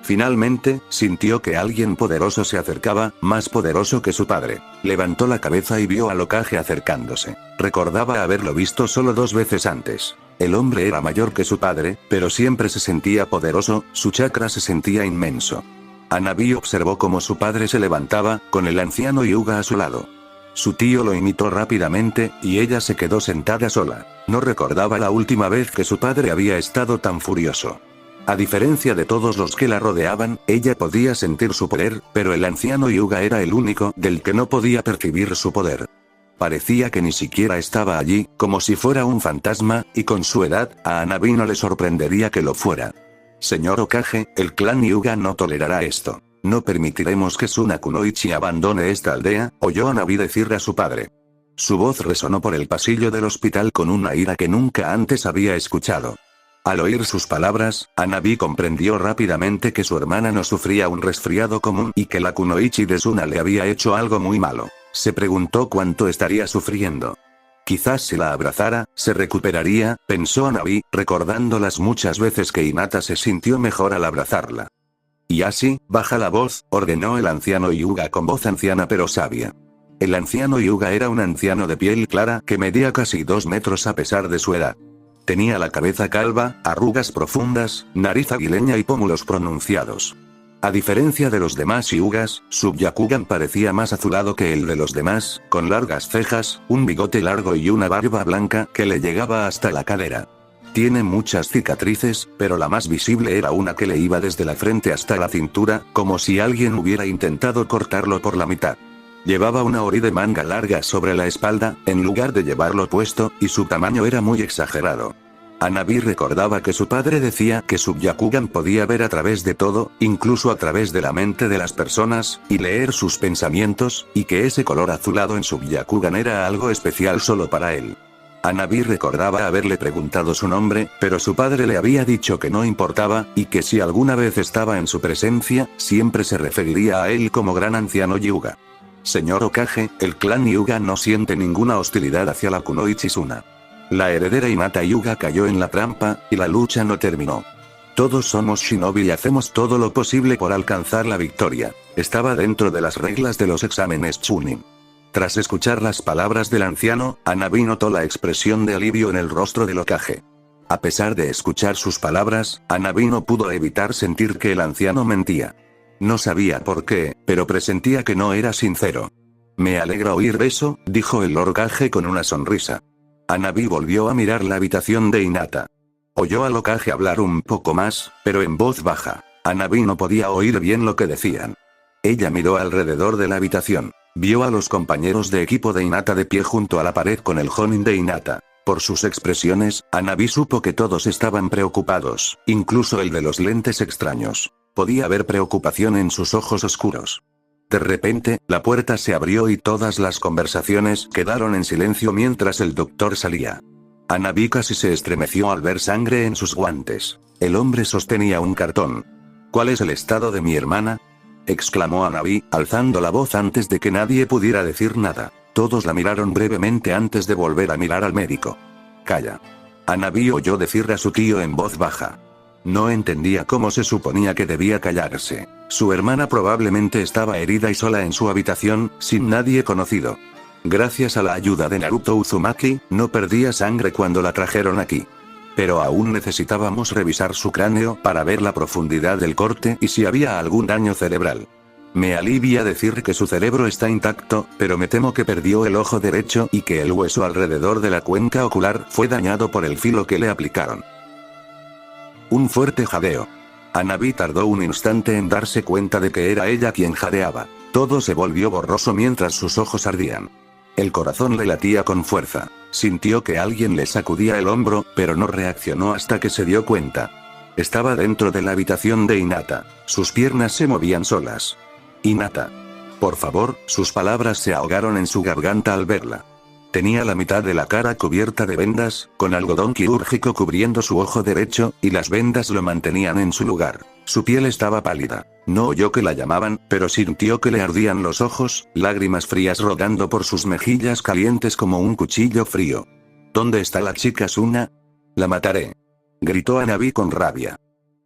Finalmente, sintió que alguien poderoso se acercaba, más poderoso que su padre. Levantó la cabeza y vio al Hokage acercándose. Recordaba haberlo visto solo 2 veces antes. El hombre era mayor que su padre, pero siempre se sentía poderoso, su chakra se sentía inmenso. Hanabi observó cómo su padre se levantaba, con el anciano Hyuga a su lado. Su tío lo imitó rápidamente, y ella se quedó sentada sola. No recordaba la última vez que su padre había estado tan furioso. A diferencia de todos los que la rodeaban, ella podía sentir su poder, pero el anciano Hyuga era el único del que no podía percibir su poder. Parecía que ni siquiera estaba allí, como si fuera un fantasma, y con su edad, a Hanabi no le sorprendería que lo fuera. Señor Hokage, el clan Hyuga no tolerará esto. No permitiremos que Suna Kunoichi abandone esta aldea, oyó Hanabi decirle a su padre. Su voz resonó por el pasillo del hospital con una ira que nunca antes había escuchado. Al oír sus palabras, Hanabi comprendió rápidamente que su hermana no sufría un resfriado común y que la Kunoichi de Suna le había hecho algo muy malo. Se preguntó cuánto estaría sufriendo. Quizás si la abrazara, se recuperaría, pensó Hanabi, recordando las muchas veces que Hinata se sintió mejor al abrazarla. Y así, baja la voz, ordenó el anciano Hyuga con voz anciana pero sabia. El anciano Hyuga era un anciano de piel clara que medía casi 2 metros a pesar de su edad. Tenía la cabeza calva, arrugas profundas, nariz aguileña y pómulos pronunciados. A diferencia de los demás Hyugas, su Byakugan parecía más azulado que el de los demás, con largas cejas, un bigote largo y una barba blanca que le llegaba hasta la cadera. Tiene muchas cicatrices, pero la más visible era una que le iba desde la frente hasta la cintura, como si alguien hubiera intentado cortarlo por la mitad. Llevaba una ori de manga larga sobre la espalda, en lugar de llevarlo puesto, y su tamaño era muy exagerado. Hanabi recordaba que su padre decía que su Byakugan podía ver a través de todo, incluso a través de la mente de las personas, y leer sus pensamientos, y que ese color azulado en su Byakugan era algo especial solo para él. Hanabi recordaba haberle preguntado su nombre, pero su padre le había dicho que no importaba, y que si alguna vez estaba en su presencia, siempre se referiría a él como Gran Anciano Hyuga. Señor Hokage, el clan Hyuga no siente ninguna hostilidad hacia la Kunoichi Suna. La heredera Hinata Hyuga cayó en la trampa, y la lucha no terminó. Todos somos shinobi y hacemos todo lo posible por alcanzar la victoria. Estaba dentro de las reglas de los exámenes Chunin. Tras escuchar las palabras del anciano, Hanabi notó la expresión de alivio en el rostro del Hokage. A pesar de escuchar sus palabras, Hanabi no pudo evitar sentir que el anciano mentía. No sabía por qué, pero presentía que no era sincero. Me alegra oír eso, dijo el Hokage con una sonrisa. Hanabi volvió a mirar la habitación de Hinata. Oyó al Hokage hablar un poco más, pero en voz baja. Hanabi no podía oír bien lo que decían. Ella miró alrededor de la habitación. Vio a los compañeros de equipo de Hinata de pie junto a la pared con el Jonin de Hinata. Por sus expresiones, Hanabi supo que todos estaban preocupados, incluso el de los lentes extraños. Podía ver preocupación en sus ojos oscuros. De repente, la puerta se abrió y todas las conversaciones quedaron en silencio mientras el doctor salía. Hanabi casi se estremeció al ver sangre en sus guantes. El hombre sostenía un cartón. ¿Cuál es el estado de mi hermana?, exclamó Hanabi, alzando la voz antes de que nadie pudiera decir nada. Todos la miraron brevemente antes de volver a mirar al médico. Calla. Hanabi oyó decir a su tío en voz baja. No entendía cómo se suponía que debía callarse. Su hermana probablemente estaba herida y sola en su habitación, sin nadie conocido. Gracias a la ayuda de Naruto Uzumaki, no perdía sangre cuando la trajeron aquí. Pero aún necesitábamos revisar su cráneo para ver la profundidad del corte y si había algún daño cerebral. Me alivia decir que su cerebro está intacto, pero me temo que perdió el ojo derecho y que el hueso alrededor de la cuenca ocular fue dañado por el filo que le aplicaron. Un fuerte jadeo. Hanabi tardó un instante en darse cuenta de que era ella quien jadeaba. Todo se volvió borroso mientras sus ojos ardían. El corazón le latía con fuerza. Sintió que alguien le sacudía el hombro, pero no reaccionó hasta que se dio cuenta. Estaba dentro de la habitación de Hinata. Sus piernas se movían solas. Hinata. Por favor, sus palabras se ahogaron en su garganta al verla. Tenía la mitad de la cara cubierta de vendas, con algodón quirúrgico cubriendo su ojo derecho, y las vendas lo mantenían en su lugar. Su piel estaba pálida. No oyó que la llamaban, pero sintió que le ardían los ojos, lágrimas frías rodando por sus mejillas calientes como un cuchillo frío. ¿Dónde está la chica Suna? La mataré. Gritó Hanabi con rabia.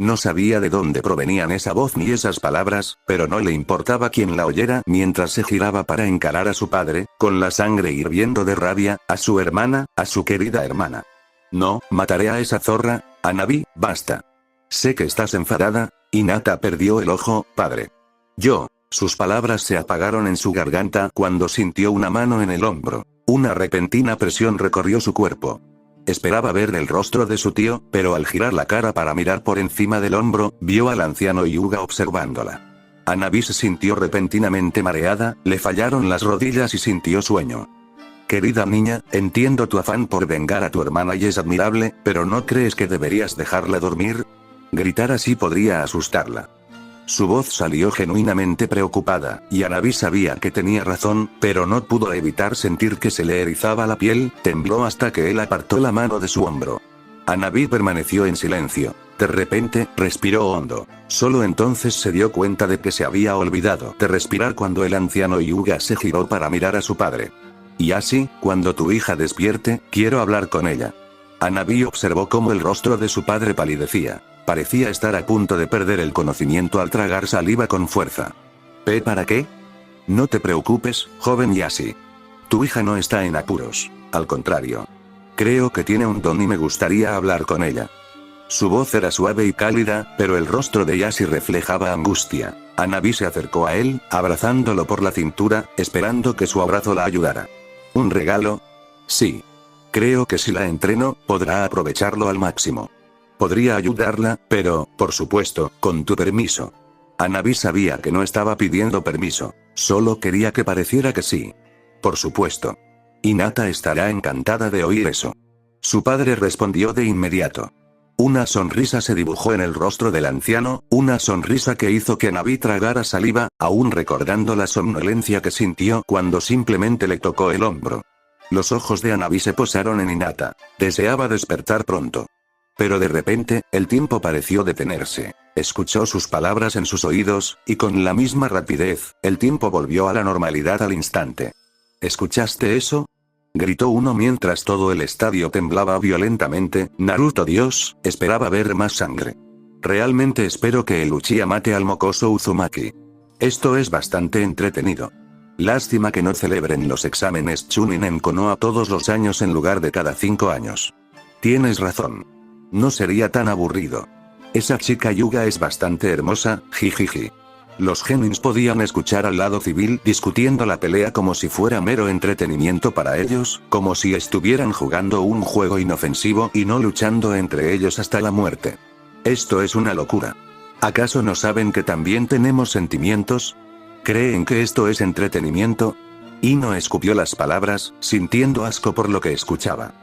No sabía de dónde provenían esa voz ni esas palabras, pero no le importaba quién la oyera mientras se giraba para encarar a su padre, con la sangre hirviendo de rabia, a su hermana, a su querida hermana. No, mataré a esa zorra. Hanabi, basta. Sé que estás enfadada. Hinata perdió el ojo, padre. Sus palabras se apagaron en su garganta cuando sintió una mano en el hombro. Una repentina presión recorrió su cuerpo. Esperaba ver el rostro de su tío, pero al girar la cara para mirar por encima del hombro, vio al anciano Hyuga observándola. Hanabi se sintió repentinamente mareada, le fallaron las rodillas y sintió sueño. Querida niña, entiendo tu afán por vengar a tu hermana y es admirable, pero ¿no crees que deberías dejarla dormir? Gritar así podría asustarla. Su voz salió genuinamente preocupada, y Hanabi sabía que tenía razón, pero no pudo evitar sentir que se le erizaba la piel, tembló hasta que él apartó la mano de su hombro. Hanabi permaneció en silencio. De repente, respiró hondo. Solo entonces se dio cuenta de que se había olvidado de respirar cuando el anciano Hyuga se giró para mirar a su padre. Y así, cuando tu hija despierte, quiero hablar con ella. Hanabi observó cómo el rostro de su padre palidecía. Parecía estar a punto de perder el conocimiento al tragar saliva con fuerza. ¿Para qué? No te preocupes, joven Yashi. Tu hija no está en apuros. Al contrario. Creo que tiene un don y me gustaría hablar con ella. Su voz era suave y cálida, pero el rostro de Yashi reflejaba angustia. Hanabi se acercó a él, abrazándolo por la cintura, esperando que su abrazo la ayudara. ¿Un regalo? Sí. Creo que si la entreno, podrá aprovecharlo al máximo. Podría ayudarla, pero, por supuesto, con tu permiso. Hanabi sabía que no estaba pidiendo permiso, solo quería que pareciera que sí. Por supuesto. Hinata estará encantada de oír eso. Su padre respondió de inmediato. Una sonrisa se dibujó en el rostro del anciano, una sonrisa que hizo que Hanabi tragara saliva, aún recordando la somnolencia que sintió cuando simplemente le tocó el hombro. Los ojos de Hanabi se posaron en Hinata. Deseaba despertar pronto. Pero de repente, el tiempo pareció detenerse. Escuchó sus palabras en sus oídos, y con la misma rapidez, el tiempo volvió a la normalidad al instante. ¿Escuchaste eso?, gritó uno mientras todo el estadio temblaba violentamente. Naruto Dios, esperaba ver más sangre. Realmente espero que el Uchiha mate al mocoso Uzumaki. Esto es bastante entretenido. Lástima que no celebren los exámenes Chunin en Konoha todos los años en lugar de cada 5 años. Tienes razón. No sería tan aburrido. Esa chica Yuga es bastante hermosa, jijiji. Los genins podían escuchar al lado civil discutiendo la pelea como si fuera mero entretenimiento para ellos, como si estuvieran jugando un juego inofensivo y no luchando entre ellos hasta la muerte. Esto es una locura. ¿Acaso no saben que también tenemos sentimientos? ¿Creen que esto es entretenimiento? Ino escupió las palabras, sintiendo asco por lo que escuchaba.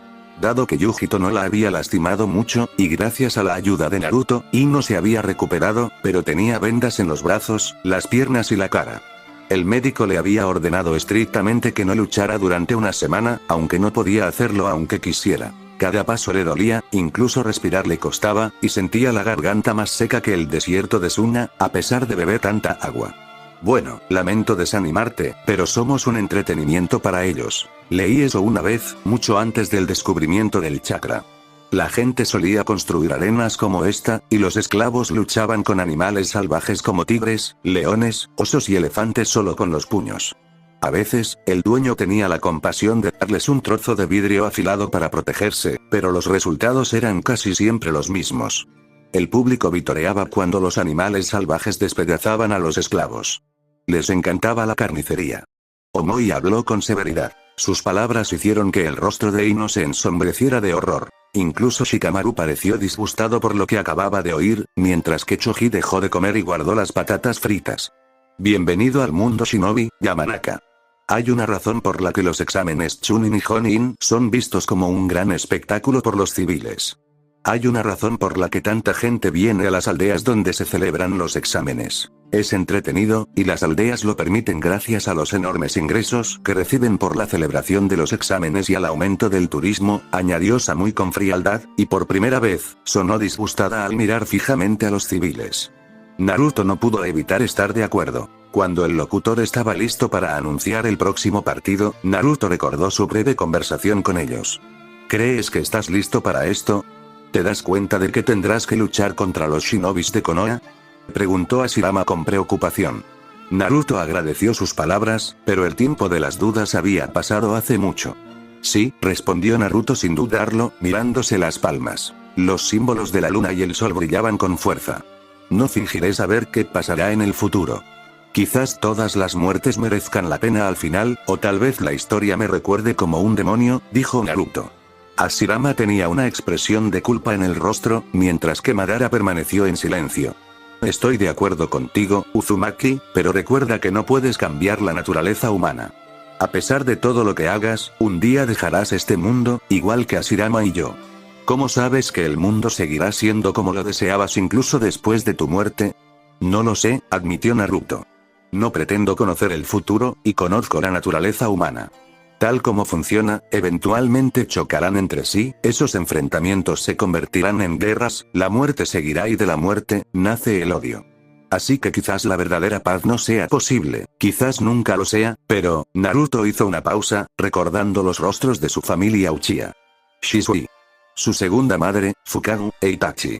Dado que Yujito no la había lastimado mucho, y gracias a la ayuda de Naruto, Ino se había recuperado, pero tenía vendas en los brazos, las piernas y la cara. El médico le había ordenado estrictamente que no luchara durante una semana, aunque no podía hacerlo aunque quisiera. Cada paso le dolía, incluso respirar le costaba, y sentía la garganta más seca que el desierto de Suna, a pesar de beber tanta agua. Bueno, lamento desanimarte, pero somos un entretenimiento para ellos. Leí eso una vez, mucho antes del descubrimiento del chakra. La gente solía construir arenas como esta, y los esclavos luchaban con animales salvajes como tigres, leones, osos y elefantes solo con los puños. A veces, el dueño tenía la compasión de darles un trozo de vidrio afilado para protegerse, pero los resultados eran casi siempre los mismos. El público vitoreaba cuando los animales salvajes despedazaban a los esclavos. Les encantaba la carnicería. Omoi habló con severidad. Sus palabras hicieron que el rostro de Ino se ensombreciera de horror. Incluso Shikamaru pareció disgustado por lo que acababa de oír, mientras que Choji dejó de comer y guardó las patatas fritas. Bienvenido al mundo Shinobi, Yamanaka. Hay una razón por la que los exámenes Chunin y Jonin son vistos como un gran espectáculo por los civiles. Hay una razón por la que tanta gente viene a las aldeas donde se celebran los exámenes. Es entretenido, y las aldeas lo permiten gracias a los enormes ingresos que reciben por la celebración de los exámenes y al aumento del turismo, añadió Samui con frialdad, y por primera vez, sonó disgustada al mirar fijamente a los civiles. Naruto no pudo evitar estar de acuerdo. Cuando el locutor estaba listo para anunciar el próximo partido, Naruto recordó su breve conversación con ellos. ¿Crees que estás listo para esto? ¿Te das cuenta de que tendrás que luchar contra los shinobis de Konoha?, preguntó Hashirama con preocupación. Naruto agradeció sus palabras, pero el tiempo de las dudas había pasado hace mucho. Sí, respondió Naruto sin dudarlo, mirándose las palmas. Los símbolos de la luna y el sol brillaban con fuerza. No fingiré saber qué pasará en el futuro. Quizás todas las muertes merezcan la pena al final, o tal vez la historia me recuerde como un demonio, dijo Naruto. Hashirama tenía una expresión de culpa en el rostro, mientras que Madara permaneció en silencio. Estoy de acuerdo contigo, Uzumaki, pero recuerda que no puedes cambiar la naturaleza humana. A pesar de todo lo que hagas, un día dejarás este mundo, igual que Hashirama y yo. ¿Cómo sabes que el mundo seguirá siendo como lo deseabas incluso después de tu muerte? No lo sé, admitió Naruto. No pretendo conocer el futuro, y conozco la naturaleza humana. Tal como funciona, eventualmente chocarán entre sí, esos enfrentamientos se convertirán en guerras, la muerte seguirá y de la muerte, nace el odio. Así que quizás la verdadera paz no sea posible, quizás nunca lo sea, pero, Naruto hizo una pausa, recordando los rostros de su familia Uchiha. Shisui. Su segunda madre, Fukaku, e Itachi.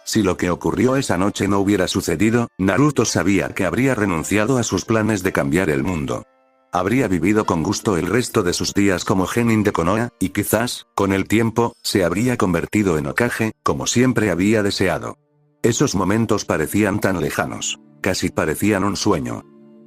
Si lo que ocurrió esa noche no hubiera sucedido, Naruto sabía que habría renunciado a sus planes de cambiar el mundo. Habría vivido con gusto el resto de sus días como genin de Konoha, y quizás, con el tiempo, se habría convertido en Hokage, como siempre había deseado. Esos momentos parecían tan lejanos. Casi parecían un sueño.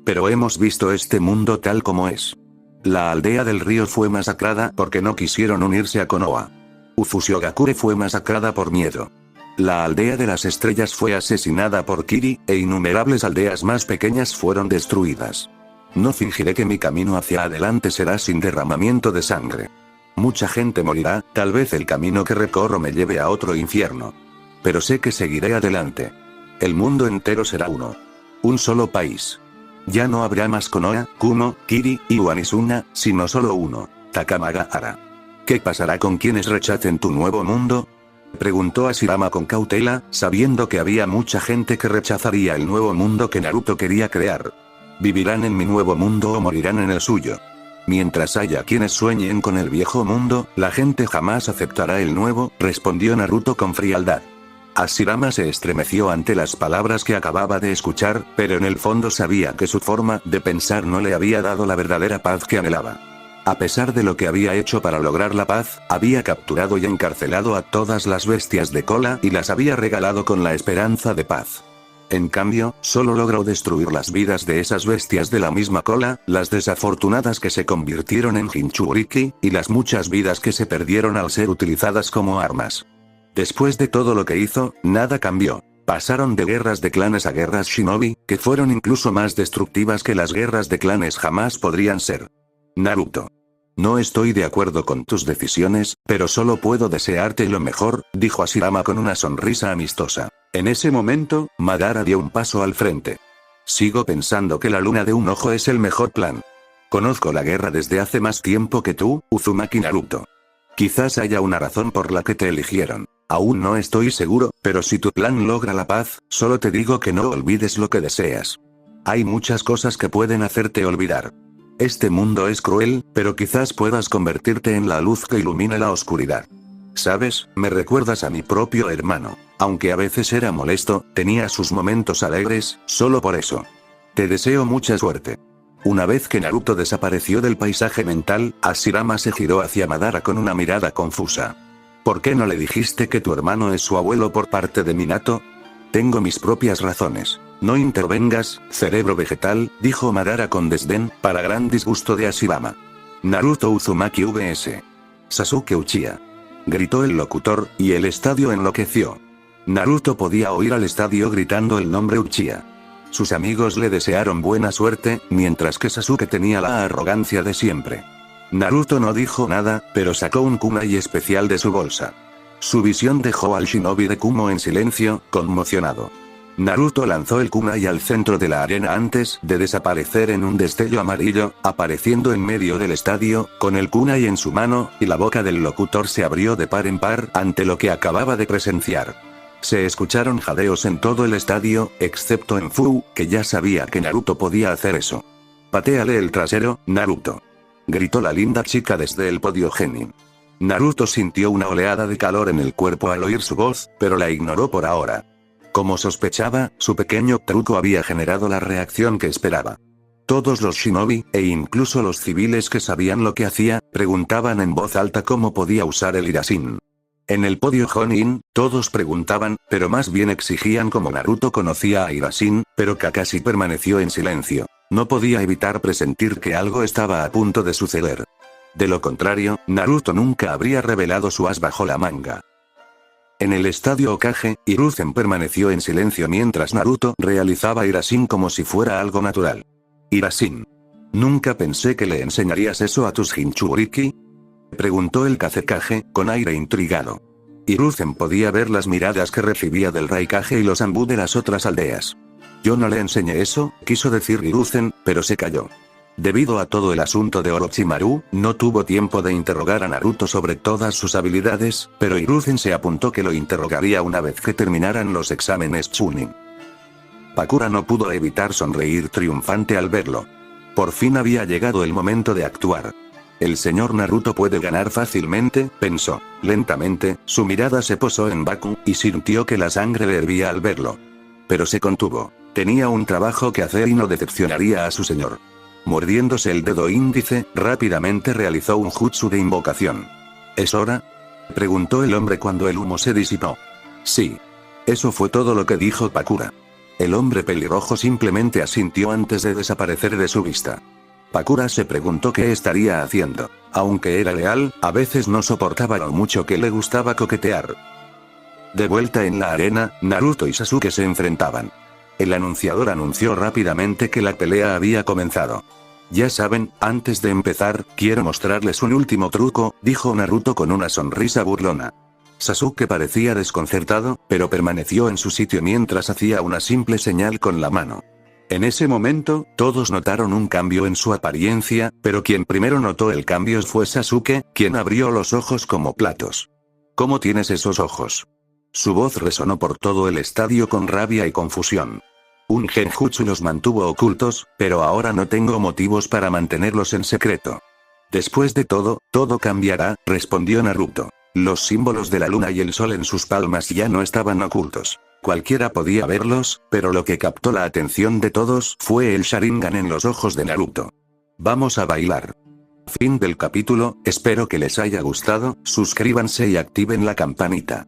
Pero hemos visto este mundo tal como es. La aldea del río fue masacrada porque no quisieron unirse a Konoha. Ufushigakure fue masacrada por miedo. La aldea de las estrellas fue asesinada por Kiri, e innumerables aldeas más pequeñas fueron destruidas. No fingiré que mi camino hacia adelante será sin derramamiento de sangre. Mucha gente morirá, tal vez el camino que recorro me lleve a otro infierno. Pero sé que seguiré adelante. El mundo entero será uno. Un solo país. Ya no habrá más Konoha, Kumo, Kiri y Wanisuna, sino solo uno, Takamagahara. ¿Qué pasará con quienes rechacen tu nuevo mundo? Preguntó Hashirama con cautela, sabiendo que había mucha gente que rechazaría el nuevo mundo que Naruto quería crear. ¿Vivirán en mi nuevo mundo o morirán en el suyo? Mientras haya quienes sueñen con el viejo mundo, la gente jamás aceptará el nuevo, respondió Naruto con frialdad. Hashirama se estremeció ante las palabras que acababa de escuchar, pero en el fondo sabía que su forma de pensar no le había dado la verdadera paz que anhelaba. A pesar de lo que había hecho para lograr la paz, había capturado y encarcelado a todas las bestias de cola y las había regalado con la esperanza de paz. En cambio, solo logró destruir las vidas de esas bestias de la misma cola, las desafortunadas que se convirtieron en Jinchuriki, y las muchas vidas que se perdieron al ser utilizadas como armas. Después de todo lo que hizo, nada cambió. Pasaron de guerras de clanes a guerras shinobi, que fueron incluso más destructivas que las guerras de clanes jamás podrían ser. Naruto. No estoy de acuerdo con tus decisiones, pero solo puedo desearte lo mejor, dijo Hashirama con una sonrisa amistosa. En ese momento, Madara dio un paso al frente. Sigo pensando que la luna de un ojo es el mejor plan. Conozco la guerra desde hace más tiempo que tú, Uzumaki Naruto. Quizás haya una razón por la que te eligieron. Aún no estoy seguro, pero si tu plan logra la paz, solo te digo que no olvides lo que deseas. Hay muchas cosas que pueden hacerte olvidar. Este mundo es cruel, pero quizás puedas convertirte en la luz que ilumina la oscuridad. ¿Sabes? Me recuerdas a mi propio hermano. Aunque a veces era molesto, tenía sus momentos alegres, solo por eso. Te deseo mucha suerte. Una vez que Naruto desapareció del paisaje mental, Hashirama se giró hacia Madara con una mirada confusa. ¿Por qué no le dijiste que tu hermano es su abuelo por parte de Minato? Tengo mis propias razones. No intervengas, cerebro vegetal, dijo Madara con desdén, para gran disgusto de Hashirama. Naruto Uzumaki vs. Sasuke Uchiha. Gritó el locutor, y el estadio enloqueció. Naruto podía oír al estadio gritando el nombre Uchiha. Sus amigos le desearon buena suerte, mientras que Sasuke tenía la arrogancia de siempre. Naruto no dijo nada, pero sacó un kunai especial de su bolsa. Su visión dejó al shinobi de Kumo en silencio, conmocionado. Naruto lanzó el kunai al centro de la arena antes de desaparecer en un destello amarillo, apareciendo en medio del estadio, con el kunai en su mano, y la boca del locutor se abrió de par en par ante lo que acababa de presenciar. Se escucharon jadeos en todo el estadio, excepto en Fu, que ya sabía que Naruto podía hacer eso. Patéale el trasero, Naruto. Gritó la linda chica desde el podio Genin. Naruto sintió una oleada de calor en el cuerpo al oír su voz, pero la ignoró por ahora. Como sospechaba, su pequeño truco había generado la reacción que esperaba. Todos los shinobi, e incluso los civiles que sabían lo que hacía, preguntaban en voz alta cómo podía usar el Irasin. En el podio Jonin, todos preguntaban, pero más bien exigían cómo Naruto conocía a Irasin, pero Kakashi permaneció en silencio. No podía evitar presentir que algo estaba a punto de suceder. De lo contrario, Naruto nunca habría revelado su as bajo la manga. En el estadio Hokage, Hiruzen permaneció en silencio mientras Naruto realizaba Irasin como si fuera algo natural. Irasin. ¿Nunca pensé que le enseñarías eso a tus Jinchuriki? Preguntó el Kazekage, con aire intrigado. Hiruzen podía ver las miradas que recibía del Raikage y los Anbu de las otras aldeas. Yo no le enseñé eso, quiso decir Hiruzen, pero se calló. Debido a todo el asunto de Orochimaru, no tuvo tiempo de interrogar a Naruto sobre todas sus habilidades, pero Hiruzen se apuntó que lo interrogaría una vez que terminaran los exámenes Chunin. Pakura no pudo evitar sonreír triunfante al verlo. Por fin había llegado el momento de actuar. El señor Naruto puede ganar fácilmente, pensó. Lentamente, su mirada se posó en Baku, y sintió que la sangre le hervía al verlo. Pero se contuvo. Tenía un trabajo que hacer y no decepcionaría a su señor. Mordiéndose el dedo índice, rápidamente realizó un jutsu de invocación. ¿Es hora?, preguntó el hombre cuando el humo se disipó. Sí. Eso fue todo lo que dijo Pakura. El hombre pelirrojo simplemente asintió antes de desaparecer de su vista. Pakura se preguntó qué estaría haciendo. Aunque era leal, a veces no soportaba lo mucho que le gustaba coquetear. De vuelta en la arena, Naruto y Sasuke se enfrentaban. El anunciador anunció rápidamente que la pelea había comenzado. Ya saben, antes de empezar, quiero mostrarles un último truco, dijo Naruto con una sonrisa burlona. Sasuke parecía desconcertado, pero permaneció en su sitio mientras hacía una simple señal con la mano. En ese momento, todos notaron un cambio en su apariencia, pero quien primero notó el cambio fue Sasuke, quien abrió los ojos como platos. ¿Cómo tienes esos ojos? Su voz resonó por todo el estadio con rabia y confusión. Un genjutsu los mantuvo ocultos, pero ahora no tengo motivos para mantenerlos en secreto. Después de todo, todo cambiará, respondió Naruto. Los símbolos de la luna y el sol en sus palmas ya no estaban ocultos. Cualquiera podía verlos, pero lo que captó la atención de todos fue el Sharingan en los ojos de Naruto. Vamos a bailar. Fin del capítulo, espero que les haya gustado, suscríbanse y activen la campanita.